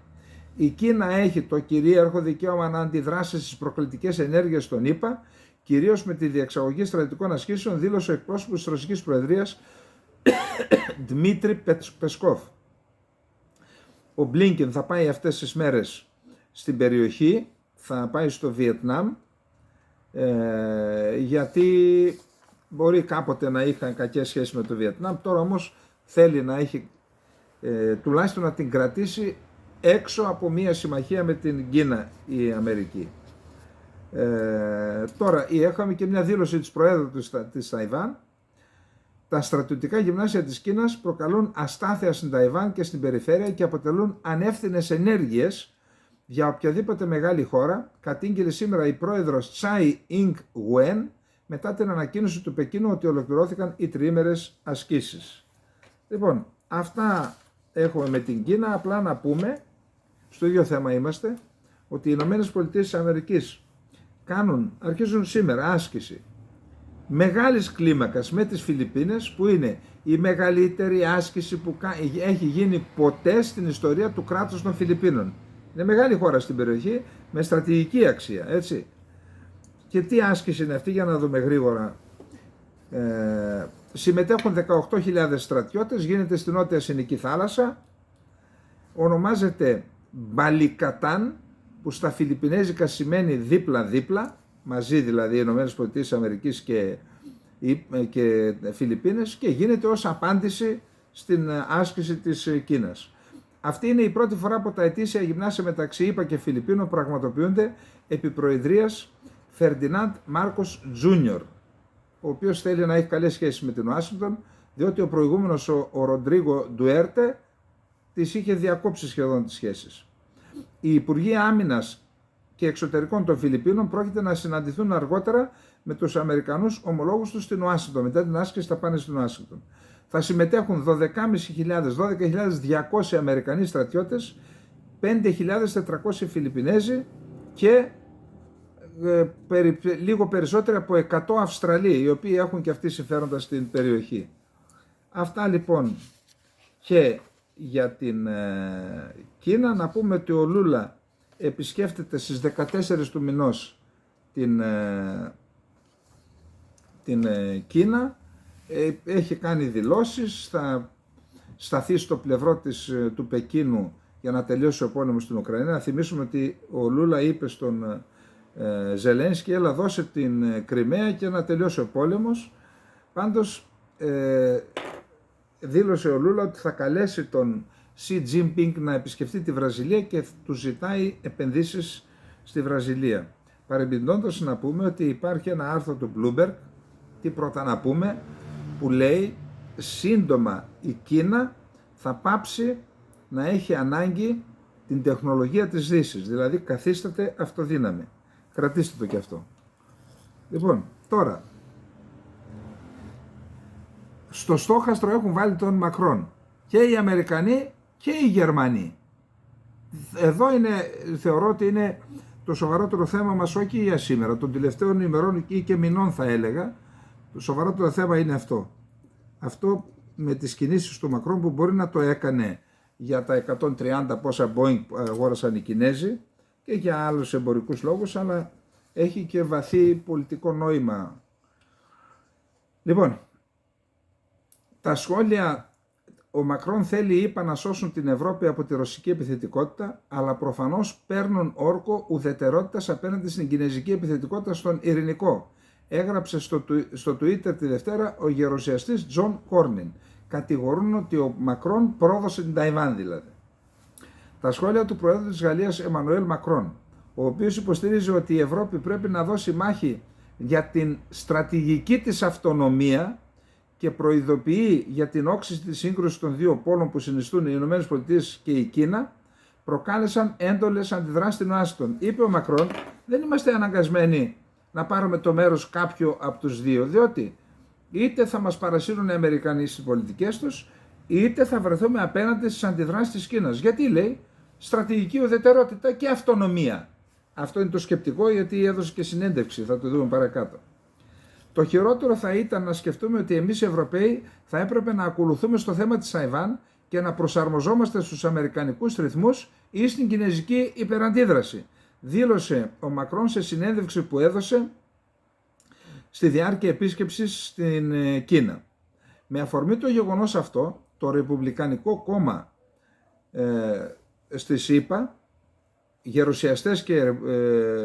Η Κίνα έχει το κυρίαρχο δικαίωμα να αντιδράσει στις προκλητικές ενέργειες των ΗΠΑ, κυρίως με τη διεξαγωγή στρατιωτικών ασκήσεων, δήλωσε ο εκπρόσωπος της Ρωσικής Προεδρίας Δημήτρη Πεσκόφ. Ο Μπλίνκεν θα πάει αυτές τις μέρες στην περιοχή, θα πάει στο Βιετνάμ, γιατί μπορεί κάποτε να είχαν κακές σχέσεις με το Βιετνάμ, τώρα όμως θέλει να έχει τουλάχιστον να την κρατήσει έξω από μια συμμαχία με την Κίνα η Αμερική. Τώρα είχαμε και μια δήλωση της Προέδρου της Ταϊβάν. Τα στρατιωτικά γυμνάσια της Κίνας προκαλούν αστάθεια στην Ταϊβάν και στην περιφέρεια και αποτελούν ανεύθυνες ενέργειες για οποιαδήποτε μεγάλη χώρα, κατήγγειλε σήμερα η πρόεδρος Τσάι Ινγκ Γουέν μετά την ανακοίνωση του Πεκίνου ότι ολοκληρώθηκαν οι τριήμερες ασκήσεις. Λοιπόν, αυτά έχουμε με την Κίνα. Απλά να πούμε, στο ίδιο θέμα είμαστε, ότι οι Ηνωμένες Πολιτείες της Αμερικής αρχίζουν σήμερα άσκηση μεγάλης κλίμακας με τις Φιλιππίνες, που είναι η μεγαλύτερη άσκηση που έχει γίνει ποτέ στην ιστορία του κράτους των Φιλιππίνων. Είναι μεγάλη χώρα στην περιοχή με στρατηγική αξία, έτσι. Και τι άσκηση είναι αυτή, για να δούμε γρήγορα. Συμμετέχουν 18.000 στρατιώτες, γίνεται στην Νότια Συνική Θάλασσα, ονομάζεται Μπαλικατάν, που στα φιλιππινέζικα σημαίνει δίπλα-δίπλα, μαζί δηλαδή οι Ηνωμένες Πολιτείες Αμερικής και Φιλιππίνες, και γίνεται ως απάντηση στην άσκηση της Κίνας. Αυτή είναι η πρώτη φορά που τα ετήσια γυμνάσια μεταξύ ΗΠΑ και Φιλιππίνων πραγματοποιούνται επί προεδρίας Φερντινάντ Μάρκος Τζούνιορ, ο οποίος θέλει να έχει καλές σχέσεις με την Ουάσιγκτον, διότι ο προηγούμενος ο Ροντρίγκο Ντουέρτε τις είχε διακόψει σχεδόν τις σχέσεις. Οι Υπουργοί Άμυνας και Εξωτερικών των Φιλιππίνων πρόκειται να συναντηθούν αργότερα με τους Αμερικανούς ομολόγους τους στην Ουάσιγκτον. Μετά την άσκηση θα πάνε στην Ουάσιγκτον. Θα συμμετέχουν 12.200 Αμερικανοί στρατιώτες, 5.400 Φιλιππινέζοι και λίγο περισσότερο από 100 Αυστραλοί, οι οποίοι έχουν και αυτοί συμφέροντα στην περιοχή. Αυτά λοιπόν και για την Κίνα. Να πούμε ότι ο Λούλα επισκέφτεται στις 14 του μηνός την Κίνα, έχει κάνει δηλώσεις, θα σταθεί στο πλευρό του Πεκίνου για να τελειώσει ο πόλεμος στην Ουκρανία. Να θυμίσουμε ότι ο Λούλα είπε στον Ζελένσκι, έλα δώσε την Κριμαία και να τελειώσει ο πόλεμος. Πάντως δήλωσε ο Λούλα ότι θα καλέσει τον Σι Τζινπίνγκ να επισκεφτεί τη Βραζιλία και του ζητάει επενδύσεις στη Βραζιλία. Παρεμπιπτόντως να πούμε ότι υπάρχει ένα άρθρο του Bloomberg, τι πρώτα να πούμε, που λέει σύντομα η Κίνα θα πάψει να έχει ανάγκη την τεχνολογία της Δύσης, δηλαδή καθίσταται αυτοδύναμη. Κρατήστε το και αυτό. Λοιπόν, τώρα, στο στόχαστρο έχουν βάλει τον Μακρόν και οι Αμερικανοί και οι Γερμανοί. Εδώ θεωρώ ότι είναι το σοβαρότερο θέμα μας, όχι για σήμερα, των τελευταίων ημερών ή και μηνών θα έλεγα. Το σοβαρότερο θέμα είναι αυτό. Αυτό με τις κινήσεις του Μακρόν, που μπορεί να το έκανε για τα 130 πόσα Boeing που αγόρασαν οι Κινέζοι και για άλλους εμπορικούς λόγους, αλλά έχει και βαθύ πολιτικό νόημα. Λοιπόν, τα σχόλια, ο Μακρόν θέλει οι ΗΠΑ να σώσουν την Ευρώπη από τη ρωσική επιθετικότητα, αλλά προφανώς παίρνουν όρκο ουδετερότητας απέναντι στην κινέζικη επιθετικότητα στον ειρηνικό. Έγραψε στο Twitter τη Δευτέρα ο γερουσιαστής Τζον Κόρνιν. Κατηγορούν ότι ο Μακρόν πρόδωσε την Ταϊβάν δηλαδή. Τα σχόλια του Προέδρου της Γαλλίας Εμμανουέλ Μακρόν, ο οποίος υποστήριζε ότι η Ευρώπη πρέπει να δώσει μάχη για την στρατηγική της αυτονομία και προειδοποιεί για την όξυση της σύγκρουσης των δύο πόλων που συνιστούν οι ΗΠΑ και η Κίνα, προκάλεσαν έντολες αντιδράσεις στην Ουάσιγκτον. Είπε ο Μακρόν, δεν είμαστε αναγκασμένοι να πάρουμε το μέρος κάποιου από τους δύο, διότι είτε θα μας παρασύρουν οι Αμερικανοί στις πολιτικές τους, είτε θα βρεθούμε απέναντι στις αντιδράσεις της Κίνας. Γιατί, λέει, στρατηγική ουδετερότητα και αυτονομία. Αυτό είναι το σκεπτικό, γιατί έδωσε και συνέντευξη, θα το δούμε παρακάτω. Το χειρότερο θα ήταν να σκεφτούμε ότι εμείς οι Ευρωπαίοι θα έπρεπε να ακολουθούμε στο θέμα της Ταϊβάν και να προσαρμοζόμαστε στους αμερικανικούς ρυθμούς ή στην κινέζικη υπεραντίδραση, δήλωσε ο Μακρόν σε συνέντευξη που έδωσε στη διάρκεια επίσκεψης στην Κίνα. Με αφορμή το γεγονός αυτό, το Ρεπουμπλικανικό κόμμα στη ΣΥΠΑ, γερουσιαστές και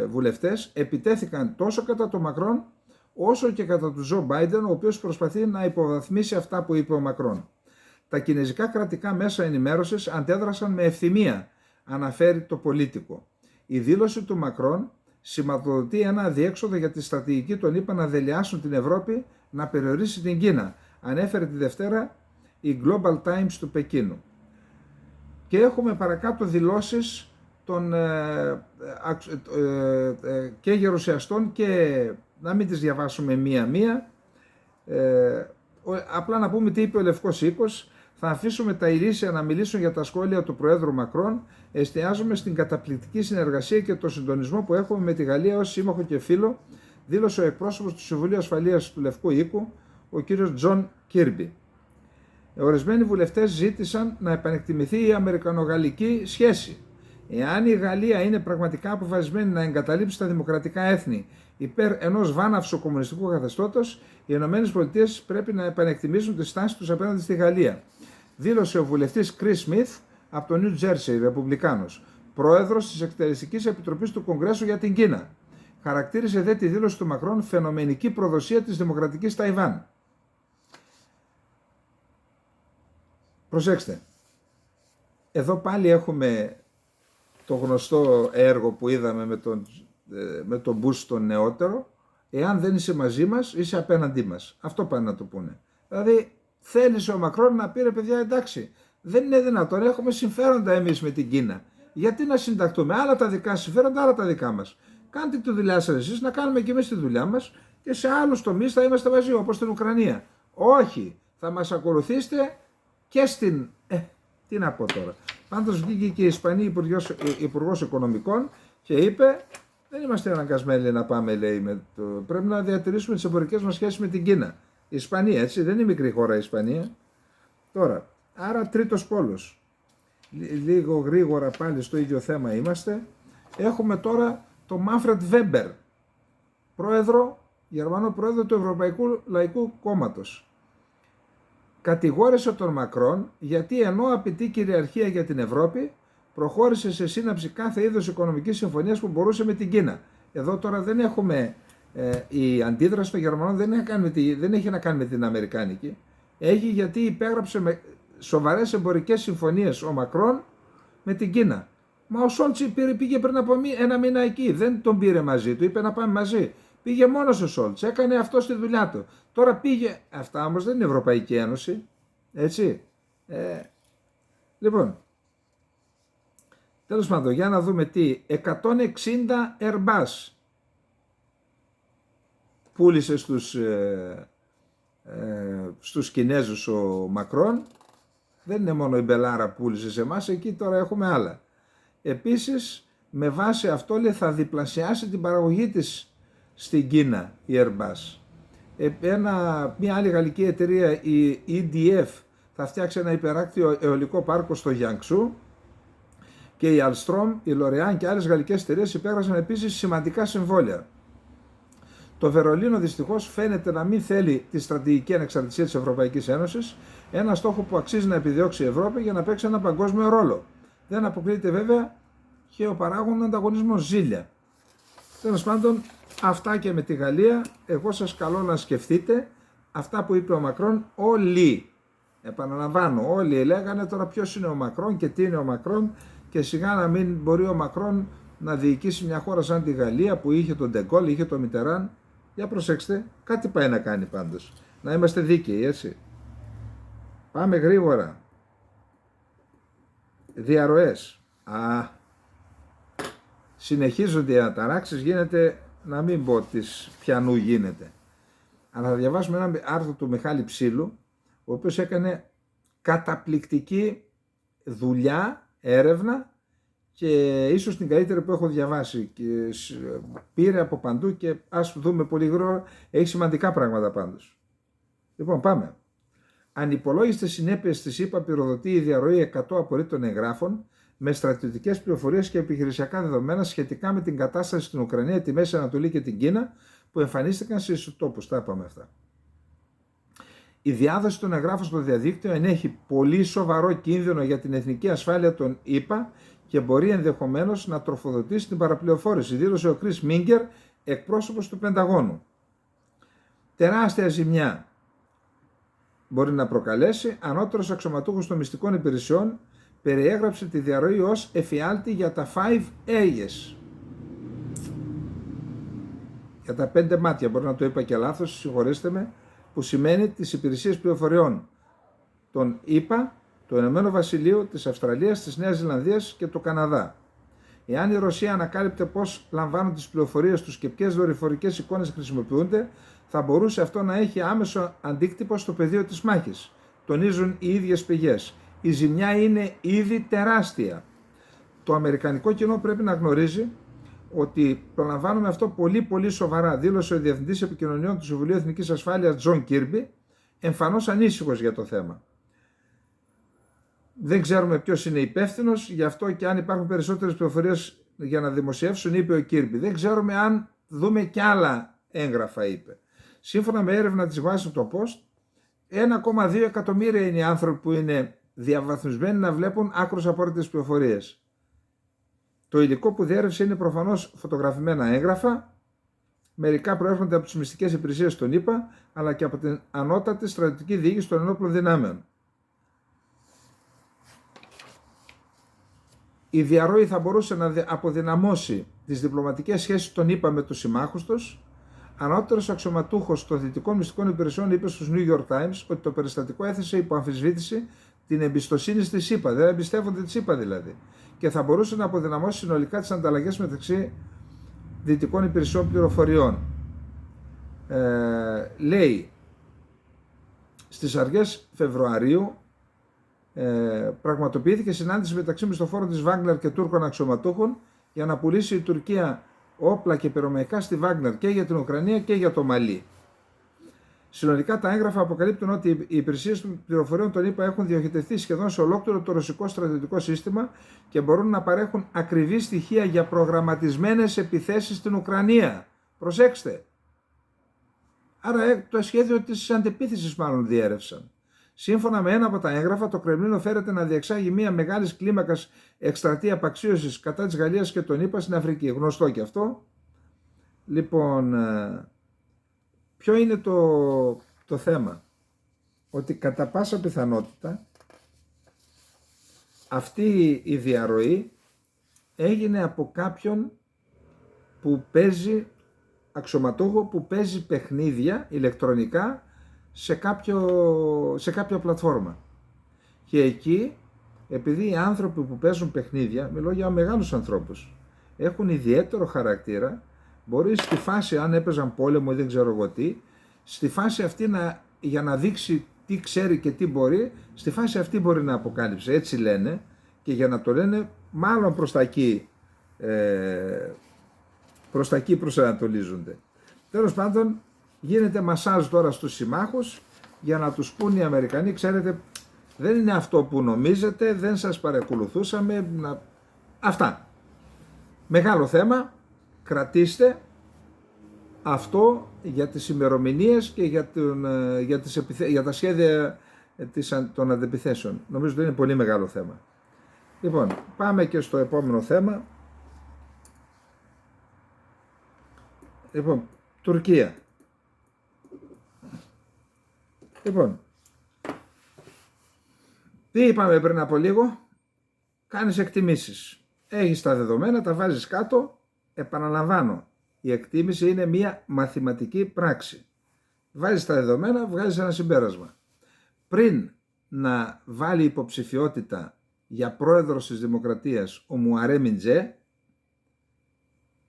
βουλευτές επιτέθηκαν τόσο κατά τον Μακρόν όσο και κατά του Τζο Μπάιντεν, ο οποίος προσπαθεί να υποβαθμίσει αυτά που είπε ο Μακρόν. Τα κινέζικα κρατικά μέσα ενημέρωσης αντέδρασαν με ευθυμία, αναφέρει το Πολίτικο. Η δήλωση του Μακρόν σηματοδοτεί ένα αδιέξοδο για τη στρατηγική των ΗΠΑ να δελειάσουν την Ευρώπη να περιορίσει την Κίνα, ανέφερε τη Δευτέρα η Global Times του Πεκίνου. Και έχουμε παρακάτω δηλώσεις των και γερουσιαστών και να μην τις διαβάσουμε μία-μία. Απλά να πούμε τι είπε ο Λευκός Οίκος. Θα αφήσουμε τα ηλίσια να μιλήσουν για τα σχόλια του Προέδρου Μακρόν. Εστιάζουμε στην καταπληκτική συνεργασία και το συντονισμό που έχουμε με τη Γαλλία ως σύμμαχο και φίλο, δήλωσε ο εκπρόσωπος του Συμβουλίου Ασφαλείας του Λευκού Οίκου, ο κύριος Τζον Κίρμπι. Ορισμένοι βουλευτές ζήτησαν να επανεκτιμηθεί η αμερικανογαλλική σχέση. Εάν η Γαλλία είναι πραγματικά αποφασισμένη να εγκαταλείψει τα δημοκρατικά έθνη υπέρ ενός βάναυσου κομμουνιστικού καθεστώτος, οι ΗΠΑ πρέπει να επανεκτιμήσουν τη στάση τους απέναντι στη Γαλλία, δήλωσε ο βουλευτής Chris Smith από το Νιου Τζέρσι, Ρεπουμπλικάνος, πρόεδρος της Εκτελεστικής Επιτροπής του Κογκρέσου για την Κίνα. Χαρακτήρισε δε τη δήλωση του Μακρόν φαινομενική προδοσία της δημοκρατικής Ταϊβάν. Προσέξτε, εδώ πάλι έχουμε το γνωστό έργο που είδαμε με τον Μπούς τον νεότερο, εάν δεν είσαι μαζί μας, είσαι απέναντί μας. Αυτό πάνε να το πούνε. Δηλαδή, θέλησε ο Μακρόν να πει, ρε παιδιά, εντάξει, δεν είναι δυνατόν, έχουμε συμφέροντα εμείς με την Κίνα. Γιατί να συνταχτούμε, άλλα τα δικά συμφέροντα, άλλα τα δικά μας. Κάντε τη δουλειά σας εσείς, να κάνουμε και εμείς τη δουλειά μας και σε άλλους τομείς θα είμαστε μαζί, όπως στην Ουκρανία. Όχι, θα μας ακολουθήσετε και στην... τι να πω τώρα. Πάντως βγήκε και η Ισπανή Υπουργός Οικονομικών και είπε, δεν είμαστε αναγκασμένοι να πάμε, λέει, πρέπει να διατηρήσουμε τις εμπορικές μας σχέσεις με την Κίνα. Η Ισπανία, έτσι, δεν είναι μικρή χώρα η Ισπανία. Τώρα, άρα τρίτος πόλος. Λίγο γρήγορα πάλι στο ίδιο θέμα είμαστε. Έχουμε τώρα τον Μάνφρεντ Βέμπερ, Γερμανό πρόεδρο του Ευρωπαϊκού Λαϊκού Κόμματος. Κατηγόρησε τον Μακρόν γιατί ενώ απαιτεί κυριαρχία για την Ευρώπη, προχώρησε σε σύναψη κάθε είδους οικονομικής συμφωνίας που μπορούσε με την Κίνα. Εδώ τώρα δεν έχουμε, η αντίδραση των Γερμανών δεν έχει να κάνει με την Αμερικάνικη. Έχει γιατί υπέγραψε με σοβαρές εμπορικές συμφωνίες ο Μακρόν με την Κίνα. Μα ο Σόλτς πήγε πριν από ένα μήνα εκεί, δεν τον πήρε μαζί του, είπε να πάμε μαζί. Πήγε μόνος ο Σόλτς, έκανε αυτό στη δουλειά του. Τώρα πήγε, αυτά όμως δεν είναι Ευρωπαϊκή Ένωση, έτσι. Λοιπόν, τέλος πάντων, για να δούμε τι, 160 Airbus πούλησε στους Κινέζους ο Μακρόν. Δεν είναι μόνο η Μπελάρα που πούλησε σε εμάς, εκεί τώρα έχουμε άλλα. Επίσης, με βάση αυτό, λέει, θα διπλασιάσει την παραγωγή της στην Κίνα η Airbus. Μια άλλη γαλλική εταιρεία, η EDF, θα φτιάξει ένα υπεράκτιο αιωλικό πάρκο στο Γιανγκσού και η Alstom, η L'Oréal και άλλες γαλλικές εταιρείες υπέγραψαν επίσης σημαντικά συμβόλαια. Το Βερολίνο δυστυχώς φαίνεται να μην θέλει τη στρατηγική ανεξαρτησία της Ευρωπαϊκής Ένωσης, ένα στόχο που αξίζει να επιδιώξει η Ευρώπη για να παίξει ένα παγκόσμιο ρόλο. Δεν αποκλείεται βέβαια και ο παράγων ανταγωνισμός ζήλια. Τέλος πάντων, αυτά και με τη Γαλλία. Εγώ σας καλώ να σκεφτείτε αυτά που είπε ο Μακρόν. Όλοι, επαναλαμβάνω, όλοι λέγανε τώρα ποιος είναι ο Μακρόν και τι είναι ο Μακρόν και σιγά να μην μπορεί ο Μακρόν να διοικήσει μια χώρα σαν τη Γαλλία που είχε τον Ντεγκόλ, είχε τον Μιτεράν. Για προσέξτε, κάτι πάει να κάνει πάντως. Να είμαστε δίκαιοι, έτσι. Πάμε γρήγορα. Διαρροές. Συνεχίζονται οι αναταράξεις, γίνεται, να μην πω της πιανού γίνεται. Αλλά θα διαβάσουμε ένα άρθρο του Μιχάλη Ψήλου, ο οποίος έκανε καταπληκτική δουλειά, έρευνα, και ίσως την καλύτερη που έχω διαβάσει, και πήρε από παντού και ας δούμε πολύ γρήγορα, έχει σημαντικά πράγματα πάντως. Λοιπόν, πάμε. Ανυπολόγιστες συνέπειες της ΗΠΑ πυροδοτεί η διαρροή 100 απορρίτων εγγράφων με στρατιωτικές πληροφορίες και επιχειρησιακά δεδομένα σχετικά με την κατάσταση στην Ουκρανία, τη Μέση Ανατολή και την Κίνα, που εμφανίστηκαν σε ισοτόπους. Τα είπαμε αυτά. Η διάδοση των εγγράφων στο διαδίκτυο ενέχει πολύ σοβαρό κίνδυνο για την εθνική ασφάλεια των ΗΠΑ και μπορεί ενδεχομένως να τροφοδοτήσει την παραπληροφόρηση, δήλωσε ο Chris Minger, εκπρόσωπος του Πενταγώνου. Τεράστια ζημιά μπορεί να προκαλέσει. Ανώτερος αξιωματούχος των μυστικών υπηρεσιών περιέγραψε τη διαρροή ως εφιάλτη για τα 5 A's. Για τα 5 μάτια, μπορεί να το είπα και λάθος, συγχωρέστε με, που σημαίνει τις υπηρεσίες πληροφοριών των ΗΠΑ, του Ηνωμένου Βασιλείου, της Αυστραλίας, της Νέας Ζηλανδίας και του Καναδά. Εάν η Ρωσία ανακάλυπτε πώς λαμβάνουν τις πληροφορίες τους και ποιες δορυφορικές εικόνες χρησιμοποιούνται, θα μπορούσε αυτό να έχει άμεσο αντίκτυπο στο πεδίο της μάχης. Τονίζουν οι ίδιες πηγές. Η ζημιά είναι ήδη τεράστια. Το αμερικανικό κοινό πρέπει να γνωρίζει ότι το λαμβάνουμε αυτό πολύ σοβαρά, δήλωσε ο Διευθυντής Επικοινωνιών του Συμβουλίου Εθνικής Ασφάλειας Τζον Κίρμπι, εμφανώς ανήσυχος για το θέμα. Δεν ξέρουμε ποιος είναι υπεύθυνος, γι' αυτό και αν υπάρχουν περισσότερες πληροφορίες για να δημοσιεύσουν, είπε ο Κίρμπι. Δεν ξέρουμε αν δούμε κι άλλα έγγραφα, είπε. Σύμφωνα με έρευνα της Washington Post, 1,2 εκατομμύρια είναι οι άνθρωποι που είναι διαβαθμισμένοι να βλέπουν άκρως απόρριτες πληροφορίες. Το υλικό που διέρευσε είναι προφανώς φωτογραφημένα έγγραφα, μερικά προέρχονται από τις μυστικές υπηρεσίες των ΗΠΑ, αλλά και από την ανώτατη στρατιωτική διοίκηση των ενόπλων δυνάμεων. Η διαρροή θα μπορούσε να αποδυναμώσει τις διπλωματικές σχέσεις των ΗΠΑ με τους συμμάχους τους. Ανώτερος αξιωματούχος των δυτικών μυστικών υπηρεσιών είπε στους New York Times ότι το περιστατικό έθεσε υπό αμφισβήτηση την εμπιστοσύνη στις ΗΠΑ. Δεν εμπιστεύονται τις ΗΠΑ δηλαδή. Και θα μπορούσε να αποδυναμώσει συνολικά τις ανταλλαγές μεταξύ δυτικών υπηρεσιών πληροφοριών. Λέει, στις αρχές Φεβρουαρίου πραγματοποιήθηκε συνάντηση μεταξύ μισθοφόρων της Βάγνερ και Τούρκων αξιωματούχων για να πουλήσει η Τουρκία όπλα και πυρομαχικά στη Βάγνερ και για την Ουκρανία και για το Μαλί. Συνολικά τα έγγραφα αποκαλύπτουν ότι οι υπηρεσίες των πληροφοριών των ΗΠΑ έχουν διοχετευτεί σχεδόν σε ολόκληρο το ρωσικό στρατιωτικό σύστημα και μπορούν να παρέχουν ακριβή στοιχεία για προγραμματισμένες επιθέσεις στην Ουκρανία. Προσέξτε. Άρα το σχέδιο της αντεπίθεσης μάλλον διέρευσαν. Σύμφωνα με ένα από τα έγγραφα, το Κρεμλίνο φέρεται να διεξάγει μια μεγάλης κλίμακας εκστρατεία απαξίωσης κατά της Γαλλίας και των ΗΠΑ στην Αφρική. Γνωστό και αυτό. Λοιπόν, ποιο είναι το θέμα? Ότι κατά πάσα πιθανότητα αυτή η διαρροή έγινε από κάποιον που παίζει, αξιωματούχο που παίζει παιχνίδια ηλεκτρονικά σε κάποια πλατφόρμα. Και εκεί, επειδή οι άνθρωποι που παίζουν παιχνίδια, μιλώ για μεγάλους ανθρώπους, έχουν ιδιαίτερο χαρακτήρα, μπορεί στη φάση, αν έπαιζαν πόλεμο ή δεν ξέρω εγώ τι, στη φάση αυτή για να δείξει τι ξέρει και τι μπορεί, στη φάση αυτή μπορεί να αποκάλυψει, έτσι λένε, και για να το λένε μάλλον προς τα εκεί προσανατολίζονται. Τέλος πάντων, γίνεται μασάζ τώρα στους συμμάχους για να τους πούν οι Αμερικανοί, ξέρετε, δεν είναι αυτό που νομίζετε, δεν σας παρακολουθούσαμε, αυτά. Μεγάλο θέμα, κρατήστε αυτό για τις ημερομηνίες και για τα σχέδια των αντεπιθέσεων. Νομίζω ότι είναι πολύ μεγάλο θέμα. Λοιπόν, πάμε και στο επόμενο θέμα. Λοιπόν, Τουρκία. Λοιπόν, τι είπαμε πριν από λίγο? Κάνεις εκτιμήσεις. Έχεις τα δεδομένα, τα βάζεις κάτω. Επαναλαμβάνω, η εκτίμηση είναι μια μαθηματική πράξη. βάζεις τα δεδομένα, βγάζεις ένα συμπέρασμα. Πριν να βάλει υποψηφιότητα για πρόεδρος της Δημοκρατίας ο Μουαρέ Μιντζέ,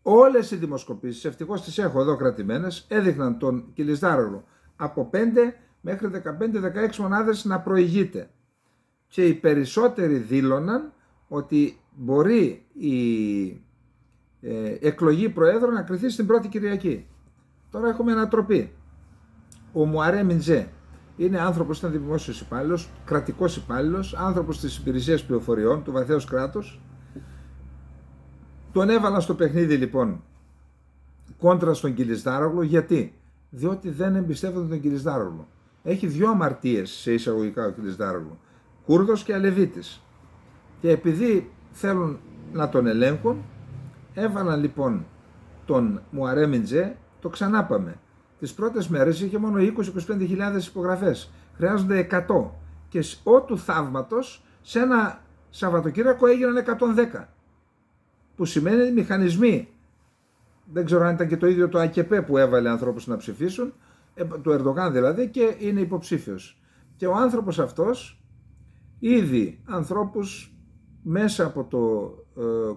όλες οι δημοσκοπήσεις, ευτυχώς τις έχω εδώ κρατημένες, έδειχναν τον Κιλισδάρογλου από 5 μέχρι 15-16 μονάδες να προηγείται. Και οι περισσότεροι δήλωναν ότι μπορεί η εκλογή προέδρου να κριθεί στην πρώτη Κυριακή. Τώρα έχουμε ανατροπή. Ο Μουαρέ Μιντζέ είναι άνθρωπος, ήταν δημόσιος υπάλληλος, κρατικός υπάλληλος, άνθρωπος της υπηρεσίας πληροφοριών, του βαθέως κράτους. Τον έβαλαν στο παιχνίδι λοιπόν κόντρα στον Κιλισδάρογλου. Γιατί? Διότι δεν εμπιστεύονται τον Κιλισδάρογλου. Έχει δύο αμαρτίες σε εισαγωγικά ο Κιλισδάρογλου. Κούρδος και Αλεβίτης. Και επειδή θέλουν να τον ελέγχουν, έβαλαν λοιπόν τον Μουαρέ Μιντζέ, το ξανάπαμε. Τις πρώτες μέρες είχε μόνο 20-25 υπογραφές. Χρειάζονται 100. Και ό του θαύματος σε ένα Σαββατοκύριακο έγιναν 110. Που σημαίνει μηχανισμοί. Δεν ξέρω αν ήταν και το ίδιο το ΑΚΕΠ που έβαλε ανθρώπους να ψηφίσουν, του Ερντογάν δηλαδή, και είναι υποψήφιος. Και ο άνθρωπος αυτός, ήδη ανθρώπους μέσα από το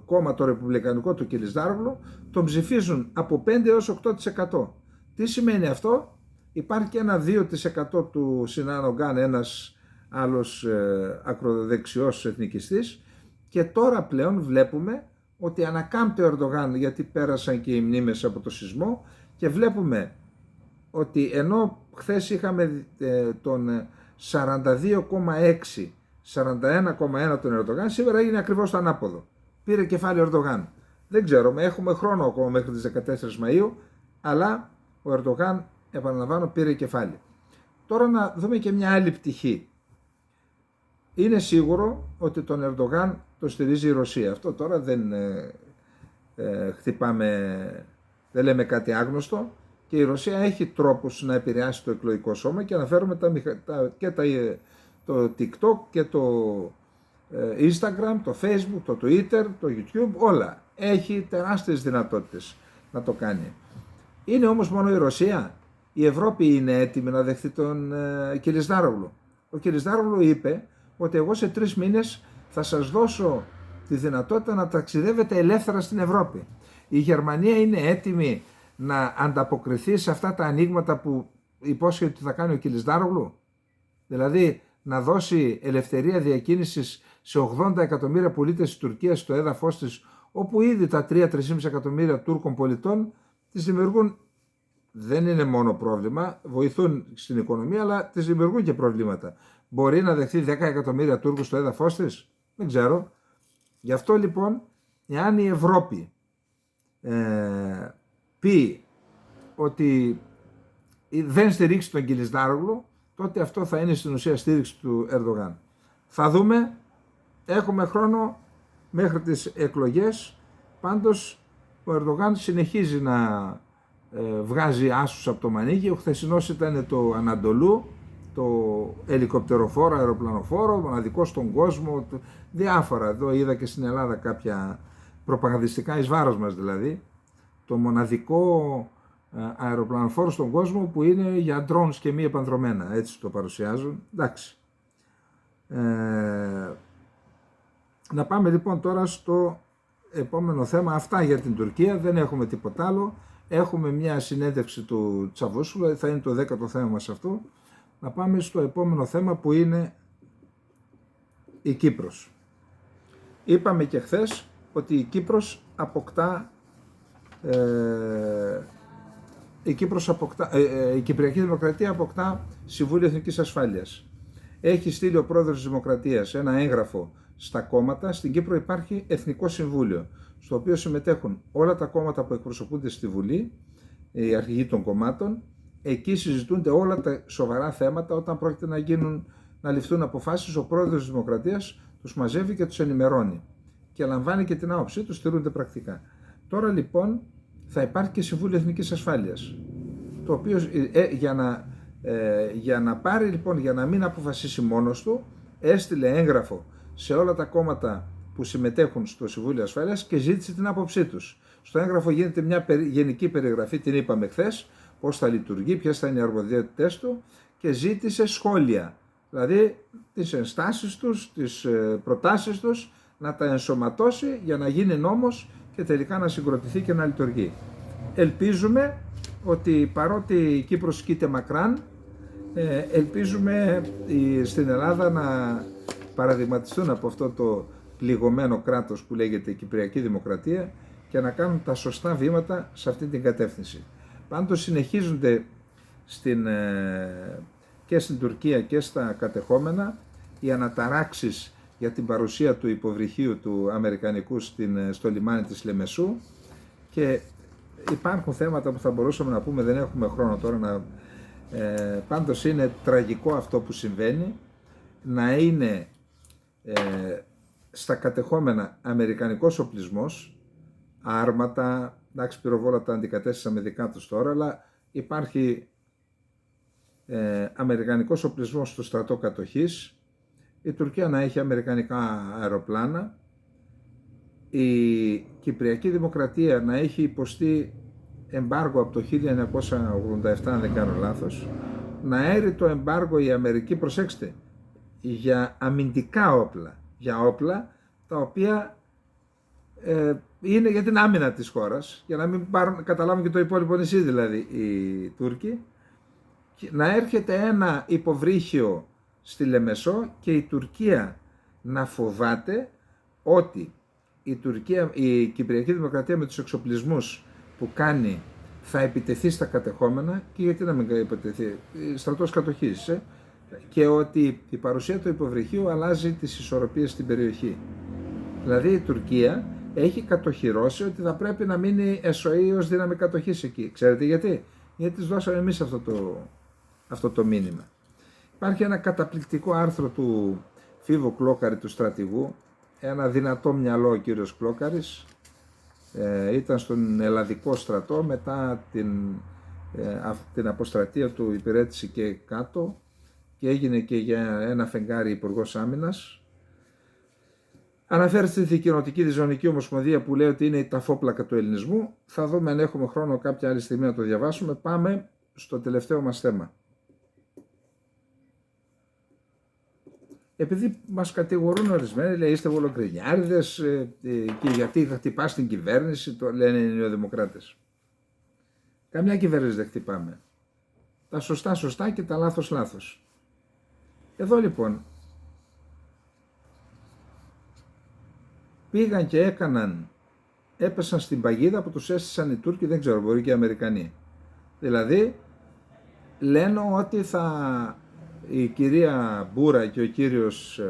κόμμα το ρεπουμπλικανικό του Κιλισδάρογλου, τον ψηφίζουν από 5 έως 8%. Τι σημαίνει αυτό? Υπάρχει και ένα 2% του Σινάν Ογκάν, ένας άλλος ακροδεξιός εθνικιστής, και τώρα πλέον βλέπουμε ότι ανακάμπτει ο Ερντογάν, γιατί πέρασαν και οι μνήμες από το σεισμό, και βλέπουμε ότι ενώ χθες είχαμε τον 42,6, 41,1 τον Ερντογάν, σήμερα έγινε ακριβώς το ανάποδο. Πήρε κεφάλι ο Ερντογάν. Δεν ξέρω, έχουμε χρόνο ακόμα μέχρι τις 14 Μαΐου, αλλά ο Ερντογάν, επαναλαμβάνω, πήρε κεφάλι. Τώρα να δούμε και μια άλλη πτυχή. Είναι σίγουρο ότι τον Ερντογάν το στηρίζει η Ρωσία. Αυτό τώρα δεν χτυπάμε, δεν λέμε κάτι άγνωστο, και η Ρωσία έχει τρόπους να επηρεάσει το εκλογικό σώμα, και αναφέρουμε το TikTok και το Instagram, το Facebook, το Twitter, το YouTube, όλα. Έχει τεράστιες δυνατότητες να το κάνει. Είναι όμως μόνο η Ρωσία? Η Ευρώπη είναι έτοιμη να δεχθεί τον Κιλισδάρογλου? Ο Κιλισδάρογλου είπε ότι εγώ σε 3 μήνες θα σας δώσω τη δυνατότητα να ταξιδεύετε ελεύθερα στην Ευρώπη. Η Γερμανία είναι έτοιμη να ανταποκριθεί σε αυτά τα ανοίγματα που υπόσχεται ότι θα κάνει ο Κιλισδάρογλου? Δηλαδή να δώσει ελευθερία διακίνησης σε 80 εκατομμύρια πολίτες της Τουρκίας στο έδαφος της, όπου ήδη τα 3-3,5 εκατομμύρια Τούρκων πολιτών τις δημιουργούν, δεν είναι μόνο πρόβλημα, βοηθούν στην οικονομία, αλλά τις δημιουργούν και προβλήματα. Μπορεί να δεχθεί 10 εκατομμύρια Τούρκους στο έδαφος της? Δεν ξέρω. Γι' αυτό λοιπόν, εάν η Ευρώπη πει ότι δεν στηρίξει τον Κιλισδάρογλου, τότε αυτό θα είναι στην ουσία στήριξη του Ερντογάν. Θα δούμε, έχουμε χρόνο μέχρι τις εκλογές. Πάντως ο Ερντογάν συνεχίζει να βγάζει άσους από το μανίκι. Ο χθεσινός ήταν το Ανατολού, το ελικοπτεροφόρο, αεροπλανοφόρο, μοναδικό στον κόσμο, διάφορα. Εδώ είδα και στην Ελλάδα κάποια προπαγανδιστικά εις βάρος μας, δηλαδή το μοναδικό αεροπλανοφόρο στον κόσμο που είναι για drones και μη επανδρομένα, έτσι το παρουσιάζουν. Εντάξει. Να πάμε λοιπόν τώρα στο επόμενο θέμα. Αυτά για την Τουρκία, δεν έχουμε τίποτα άλλο. Έχουμε μια συνέντευξη του Τσαβούσουλου, θα είναι το 10ο θέμα μας αυτό. Να πάμε στο επόμενο θέμα που είναι η Κύπρος. Είπαμε και χθες ότι η Κύπρος αποκτά, η Κυπριακή Δημοκρατία αποκτά Συμβούλιο Εθνικής Ασφάλειας. Έχει στείλει ο πρόεδρος της Δημοκρατίας ένα έγγραφο στα κόμματα. Στην Κύπρο υπάρχει Εθνικό Συμβούλιο, στο οποίο συμμετέχουν όλα τα κόμματα που εκπροσωπούνται στη Βουλή, οι αρχηγοί των κομμάτων. Εκεί συζητούνται όλα τα σοβαρά θέματα. Όταν πρόκειται να ληφθούν αποφάσεις, ο πρόεδρος της Δημοκρατίας τους μαζεύει και τους ενημερώνει και λαμβάνει και την άποψή τους, στηρούνται πρακτικά. Τώρα λοιπόν θα υπάρχει και Συμβούλιο Εθνικής Ασφάλειας, το οποίο για να πάρει λοιπόν, για να μην αποφασίσει μόνος του, έστειλε έγγραφο σε όλα τα κόμματα που συμμετέχουν στο Συμβούλιο Ασφάλειας και ζήτησε την άποψή τους. Στο έγγραφο γίνεται μια γενική περιγραφή, την είπαμε χθες, πώς θα λειτουργεί, ποιες θα είναι οι αρμοδιότητες του και ζήτησε σχόλια, δηλαδή τις ενστάσεις τους, τις προτάσεις τους να τα ενσωματώσει για να γίνει νόμος και τελικά να συγκροτηθεί και να λειτουργεί. Ελπίζουμε ότι παρότι η Κύπρος σκείται μακράν, ελπίζουμε στην Ελλάδα να παραδειγματιστούν από αυτό το πληγωμένο κράτος που λέγεται Κυπριακή Δημοκρατία και να κάνουν τα σωστά βήματα σε αυτή την κατεύθυνση. Πάντως συνεχίζονται και στην Τουρκία και στα κατεχόμενα οι αναταράξεις για την παρουσία του υποβρυχίου του Αμερικανικού στο λιμάνι της Λεμεσού και υπάρχουν θέματα που θα μπορούσαμε να πούμε, δεν έχουμε χρόνο τώρα πάντως είναι τραγικό αυτό που συμβαίνει, να είναι στα κατεχόμενα αμερικανικός οπλισμός, άρματα, εντάξει πυροβόλα τα αντικατέστησαν με δικά τους τώρα, αλλά υπάρχει αμερικανικός οπλισμός στο στρατό κατοχής, η Τουρκία να έχει αμερικανικά αεροπλάνα, η Κυπριακή Δημοκρατία να έχει υποστεί εμπάργο από το 1987 αν δεν κάνω λάθος, να έρει το εμπάργο η Αμερική, προσέξτε, για αμυντικά όπλα, για όπλα τα οποία είναι για την άμυνα της χώρας, για να μην καταλάβουν και το υπόλοιπο νησί δηλαδή οι Τούρκοι, να έρχεται ένα υποβρύχιο στη Λεμεσό και η Τουρκία να φοβάται ότι η Κυπριακή Δημοκρατία με τους εξοπλισμούς που κάνει θα επιτεθεί στα κατεχόμενα και γιατί να μην επιτεθεί, στρατός κατοχής, και ότι η παρουσία του υποβρυχίου αλλάζει τις ισορροπίες στην περιοχή. Δηλαδή η Τουρκία έχει κατοχυρώσει ότι θα πρέπει να μείνει ΕΣΟΗ ως δύναμη κατοχής εκεί. Ξέρετε γιατί? Γιατί της δώσαμε εμείς αυτό το μήνυμα. Υπάρχει ένα καταπληκτικό άρθρο του Φίβου Κλόκαρη, του στρατηγού, ένα δυνατό μυαλό ο κύριος Κλόκαρης, ήταν στον Ελλαδικό στρατό, μετά την αποστρατεία του υπηρέτησε και κάτω και έγινε και για ένα φεγγάρι υπουργός άμυνας. Αναφέρεται στη Κοινοτική Διζωνική Ομοσπονδία που λέει ότι είναι η ταφόπλακα του ελληνισμού. Θα δούμε αν έχουμε χρόνο κάποια άλλη στιγμή να το διαβάσουμε. Πάμε στο τελευταίο μας θέμα. Επειδή μας κατηγορούν ορισμένοι, λέει είστε βολοκρινιάριδες και γιατί θα χτυπάς την κυβέρνηση, το λένε οι νεοδημοκράτες. Καμιά κυβέρνηση δεν χτυπάμε. Τα σωστά σωστά και τα λάθος λάθος. Εδώ λοιπόν πήγαν και έπεσαν στην παγίδα που τους έστησαν οι Τούρκοι, δεν ξέρω, μπορεί και οι Αμερικανοί. Δηλαδή λένε ότι η κυρία Μπούρα και ο κύριος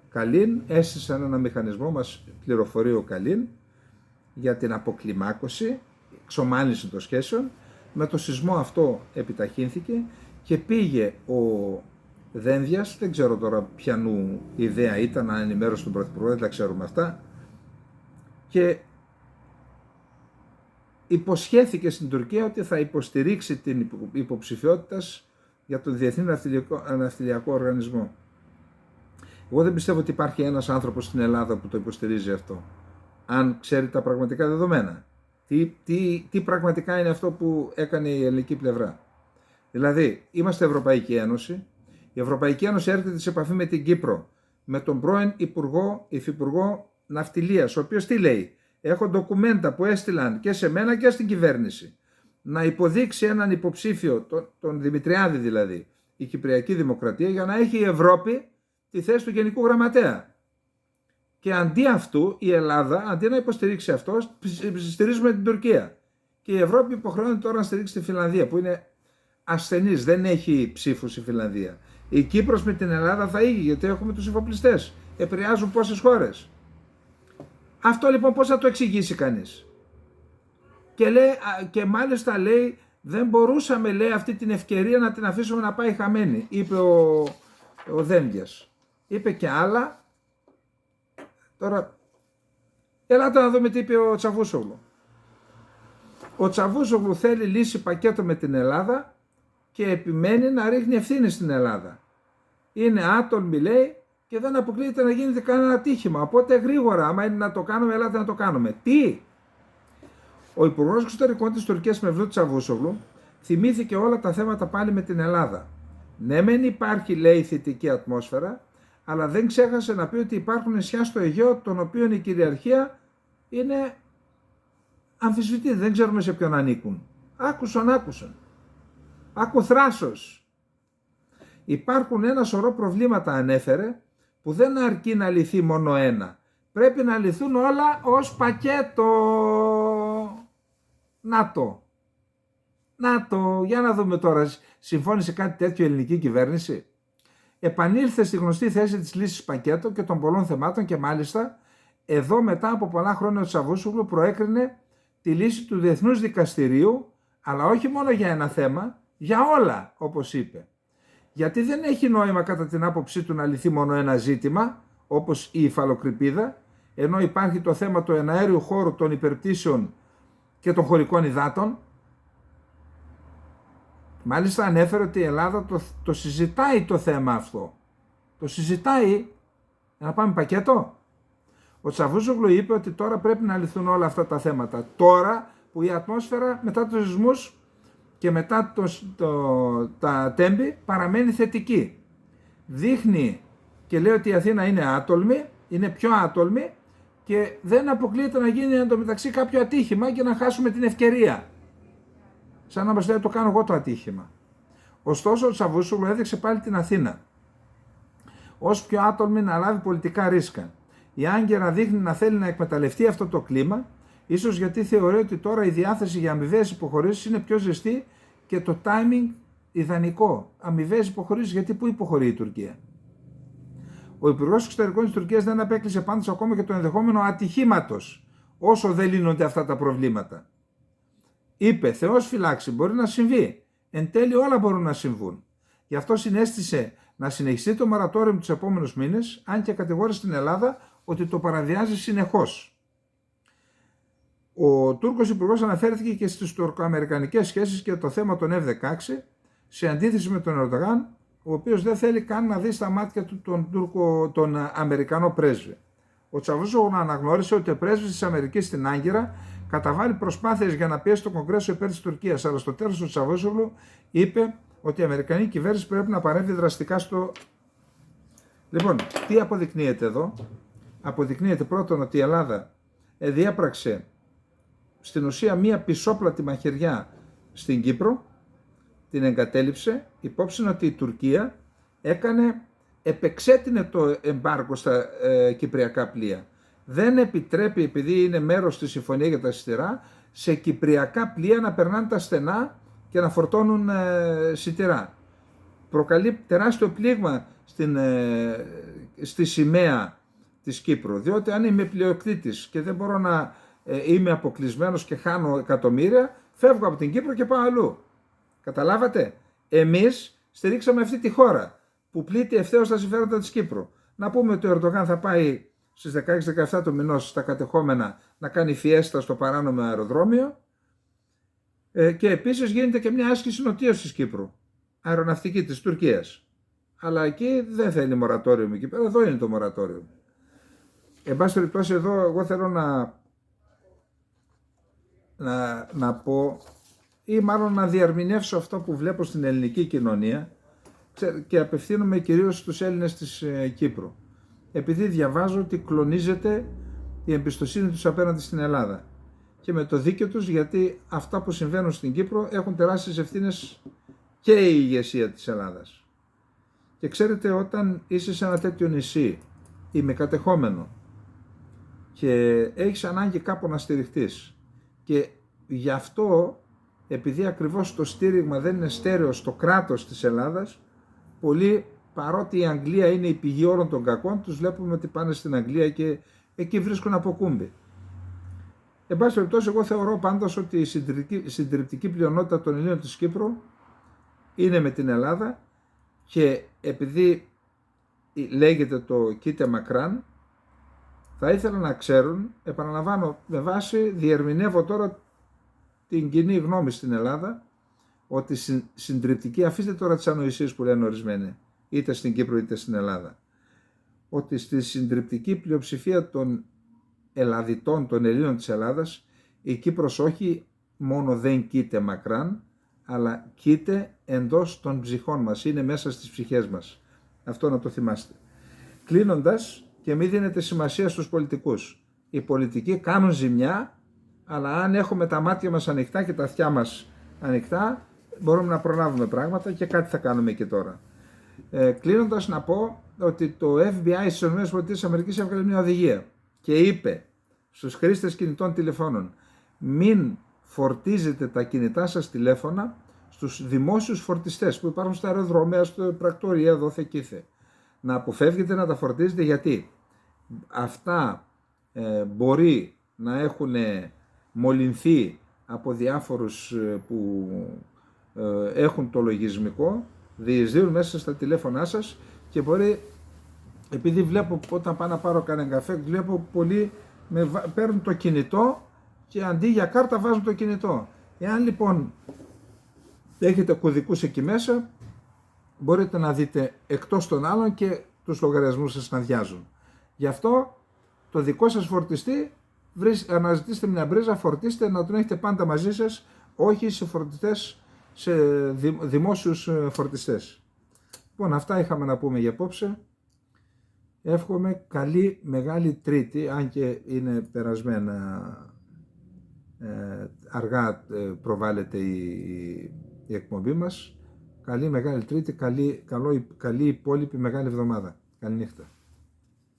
Καλίν έστησαν ένα μηχανισμό, μας πληροφορεί ο Καλίν, για την αποκλιμάκωση, εξομάλυνση των σχέσεων. Με το σεισμό αυτό επιταχύνθηκε και πήγε ο Δένδιας, δεν ξέρω τώρα ποιανού ιδέα ήταν, να ενημέρωσε τον Πρωθυπουργό, δεν τα ξέρουμε αυτά, και υποσχέθηκε στην Τουρκία ότι θα υποστηρίξει την υποψηφιότητα για τον Διεθνή Ναυτιλιακό Οργανισμό. Εγώ δεν πιστεύω ότι υπάρχει ένας άνθρωπος στην Ελλάδα που το υποστηρίζει αυτό, αν ξέρει τα πραγματικά δεδομένα. Τι πραγματικά είναι αυτό που έκανε η ελληνική πλευρά. Δηλαδή, είμαστε Ευρωπαϊκή Ένωση, η Ευρωπαϊκή Ένωση έρχεται σε επαφή με την Κύπρο, με τον πρώην Υφυπουργό Ναυτιλίας, ο οποίος τι λέει? Έχω ντοκουμέντα που έστειλαν και σε μένα και στην κυβέρνηση, να υποδείξει έναν υποψήφιο, τον Δημητριάδη δηλαδή, η Κυπριακή Δημοκρατία, για να έχει η Ευρώπη τη θέση του Γενικού Γραμματέα. Και αντί αυτού η Ελλάδα, αντί να υποστηρίξει αυτό, στηρίζουμε την Τουρκία. Και η Ευρώπη υποχρεώνεται τώρα να στηρίξει τη Φινλανδία, που είναι ασθενής, δεν έχει ψήφους η Φινλανδία. Η Κύπρος με την Ελλάδα θα ήγει, γιατί έχουμε τους εφοπλιστές. Επηρεάζουν πόσες χώρες. Αυτό λοιπόν πώς θα το εξηγήσει κανείς? Και μάλιστα λέει, δεν μπορούσαμε, λέει, αυτή την ευκαιρία να την αφήσουμε να πάει χαμένη, είπε ο Δένδιας. Είπε και άλλα. Τώρα, ελάτε να δούμε τι είπε ο Τσαβούσογλου. Ο Τσαβούσογλου θέλει λύση πακέτο με την Ελλάδα και επιμένει να ρίχνει ευθύνη στην Ελλάδα. Είναι άτολμη, λέει, και δεν αποκλείεται να γίνεται κανένα ατύχημα. Οπότε γρήγορα, άμα είναι να το κάνουμε, ελάτε να το κάνουμε. Τι? Ο Υπουργός Εξωτερικών της Τουρκίας, Μevlut Τσαβούσογλου, θυμήθηκε όλα τα θέματα πάλι με την Ελλάδα. Ναι, μεν υπάρχει, λέει, θετική ατμόσφαιρα, αλλά δεν ξέχασε να πει ότι υπάρχουν νησιά στο Αιγαίο, των οποίων η κυριαρχία είναι αμφισβητή, δεν ξέρουμε σε ποιον ανήκουν. Άκουσαν. Άκου θράσος. Υπάρχουν ένα σωρό προβλήματα, ανέφερε, που δεν αρκεί να λυθεί μόνο ένα. Πρέπει να λυθούν όλα ως πακέτο. Να το, για να δούμε τώρα, συμφώνησε κάτι τέτοιο η ελληνική κυβέρνηση? Επανήλθε στη γνωστή θέση της λύσης πακέτο και των πολλών θεμάτων και μάλιστα εδώ μετά από πολλά χρόνια ο Τσαβούσογλου προέκρινε τη λύση του Διεθνούς Δικαστηρίου, αλλά όχι μόνο για ένα θέμα, για όλα, όπως είπε. Γιατί δεν έχει νόημα κατά την άποψή του να λυθεί μόνο ένα ζήτημα, όπως η υφαλοκρηπίδα, ενώ υπάρχει το θέμα του εναέριου χώρου, των υπερπτήσεων και των χωρικών υδάτων. Μάλιστα ανέφερε ότι η Ελλάδα το συζητάει το θέμα αυτό. Το συζητάει να πάμε πακέτο. Ο Τσαβούσογλου είπε ότι τώρα πρέπει να λυθούν όλα αυτά τα θέματα. Τώρα που η ατμόσφαιρα μετά τους σεισμούς και μετά τα τέμπη παραμένει θετική. Δείχνει και λέει ότι η Αθήνα είναι άτολμη, είναι πιο άτολμη και δεν αποκλείεται να γίνει εντωμεταξύ κάποιο ατύχημα και να χάσουμε την ευκαιρία. Σαν να μας λέει το κάνω εγώ το ατύχημα. Ωστόσο ο Τσαβούσογλου έδειξε πάλι την Αθήνα ως πιο άτολμη να λάβει πολιτικά ρίσκα. Η Άγκυρα δείχνει να θέλει να εκμεταλλευτεί αυτό το κλίμα, ίσως γιατί θεωρεί ότι τώρα η διάθεση για αμοιβαίες υποχωρήσεις είναι πιο ζεστή και το timing ιδανικό. Αμοιβαίες υποχωρήσεις, γιατί πού υποχωρεί η Τουρκία? Ο Υπουργός Εξωτερικών της Τουρκίας δεν απέκλεισε πάντως ακόμα και το ενδεχόμενο ατυχήματος, όσο δεν λύνονται αυτά τα προβλήματα. Είπε, Θεός φυλάξει, μπορεί να συμβεί. Εν τέλει όλα μπορούν να συμβούν. Γι' αυτό συνέστησε να συνεχιστεί το μορατόριο τους επόμενους μήνες, αν και κατηγόρησε την Ελλάδα ότι το παραβιάζει συνεχώς. Ο Τούρκος Υπουργός αναφέρθηκε και στις τουρκοαμερικανικές σχέσεις και το θέμα των F-16, σε αντίθεση με τον Ερντογάν, ο οποίος δεν θέλει καν να δει στα μάτια του τον Αμερικανό πρέσβη. Ο Τσαβούσογλου αναγνώρισε ότι ο πρέσβης της Αμερικής στην Άγκυρα καταβάλει προσπάθειες για να πιέσει το Κογκρέσο υπέρ της Τουρκίας, αλλά στο τέλος ο Τσαβούσογλου είπε ότι η Αμερικανική κυβέρνηση πρέπει να παρέμβει δραστικά στο... Λοιπόν, τι αποδεικνύεται εδώ? Αποδεικνύεται πρώτον ότι η Ελλάδα διέπραξε στην ουσία μία πισόπλατη μαχαιριά στην Κύπρο, την εγκατέλειψε, υπόψη ότι η Τουρκία επεξέτεινε το εμπάργκο στα κυπριακά πλοία. Δεν επιτρέπει, επειδή είναι μέρος της συμφωνία για τα σιτηρά, σε κυπριακά πλοία να περνάνε τα στενά και να φορτώνουν σιτηρά. Προκαλεί τεράστιο πλήγμα στη σημαία της Κύπρου, διότι αν είμαι πλειοκτήτης και δεν μπορώ να είμαι αποκλεισμένος και χάνω εκατομμύρια, φεύγω από την Κύπρο και πάω αλλού. Καταλάβατε? Εμείς στηρίξαμε αυτή τη χώρα που πλήττει ευθέως τα συμφέροντα της Κύπρου. Να πούμε ότι ο Ερντογάν θα πάει στις 16-17 του μηνός στα κατεχόμενα να κάνει φιέστα στο παράνομο αεροδρόμιο και επίσης γίνεται και μια άσκηση νοτίως της Κύπρου, αεροναυτική της Τουρκίας. Αλλά εκεί δεν θέλει μορατόριο εκεί πέρα, εδώ είναι το μορατόριο. Εν πάση περιπτώσει εδώ εγώ θέλω να πω ή μάλλον να διαρμηνεύσω αυτό που βλέπω στην ελληνική κοινωνία και απευθύνομαι κυρίως στους Έλληνες της Κύπρου. Επειδή διαβάζω ότι κλονίζεται η εμπιστοσύνη τους απέναντι στην Ελλάδα. Και με το δίκαιο τους, γιατί αυτά που συμβαίνουν στην Κύπρο έχουν τεράστιες ευθύνες και η ηγεσία της Ελλάδας. Και ξέρετε, όταν είσαι σε ένα τέτοιο νησί ή με κατεχόμενο και έχεις ανάγκη κάπου να στηριχτείς και γι' αυτό, επειδή ακριβώς το στήριγμα δεν είναι στέρεο στο κράτος της Ελλάδας, πολλοί, παρότι η Αγγλία είναι η πηγή όλων των κακών, τους βλέπουμε ότι πάνε στην Αγγλία και εκεί βρίσκουν αποκούμπι. Εν πάση περιπτώσει, εγώ θεωρώ πάντως ότι η συντριπτική πλειονότητα των Ελλήνων της Κύπρου είναι με την Ελλάδα και επειδή λέγεται το κοίτε μακράν, θα ήθελα να ξέρουν, επαναλαμβάνω, με βάση, διερμηνεύω τώρα την κοινή γνώμη στην Ελλάδα, ότι συντριπτική, αφήστε τώρα τις ανοησίες που λένε ορισμένοι, είτε στην Κύπρο είτε στην Ελλάδα, ότι στη συντριπτική πλειοψηφία των Ελλαδιτών, των Ελλήνων της Ελλάδας, η Κύπρος όχι μόνο δεν κοίται μακράν, αλλά κοίται εντός των ψυχών μας, είναι μέσα στις ψυχές μας. Αυτό να το θυμάστε. Κλείνοντας, και μην δίνετε σημασία στους πολιτικούς. Οι πολιτικοί κάνουν ζημιά, αλλά αν έχουμε τα μάτια μας ανοιχτά και τα αυτιά μας ανοιχτά, μπορούμε να προλάβουμε πράγματα και κάτι θα κάνουμε και τώρα. Κλείνοντας, να πω ότι το FBI στις ΗΠΑ έβγαλε μια οδηγία και είπε στους χρήστες κινητών τηλεφώνων: μην φορτίζετε τα κινητά σας τηλέφωνα στους δημόσιους φορτιστές που υπάρχουν στα αεροδρόμια, στο πρακτορία, δόθε κήθε. Να αποφεύγετε να τα φορτίζετε, γιατί αυτά μπορεί να έχουν μολυνθεί από διάφορους που έχουν το λογισμικό, διεισδύουν μέσα στα τηλέφωνά σας και μπορεί, επειδή βλέπω όταν πάω να πάρω κανένα καφέ, βλέπω πολλοί παίρνουν το κινητό και αντί για κάρτα βάζουν το κινητό. Εάν λοιπόν έχετε κωδικούς εκεί μέσα, μπορείτε να δείτε εκτός των άλλων και τους λογαριασμούς σας να αδειάζουν. Γι' αυτό το δικό σας φορτιστή αναζητήστε μια μπρίζα, φορτίστε, να τον έχετε πάντα μαζί σας, όχι σε φορτιστές, σε δημόσιους φορτιστές. Λοιπόν, αυτά είχαμε να πούμε για απόψε. Εύχομαι καλή Μεγάλη Τρίτη, αν και είναι περασμένα, αργά προβάλλεται η εκπομπή μας. Καλή Μεγάλη Τρίτη, καλή υπόλοιπη Μεγάλη Εβδομάδα. Καλή νύχτα.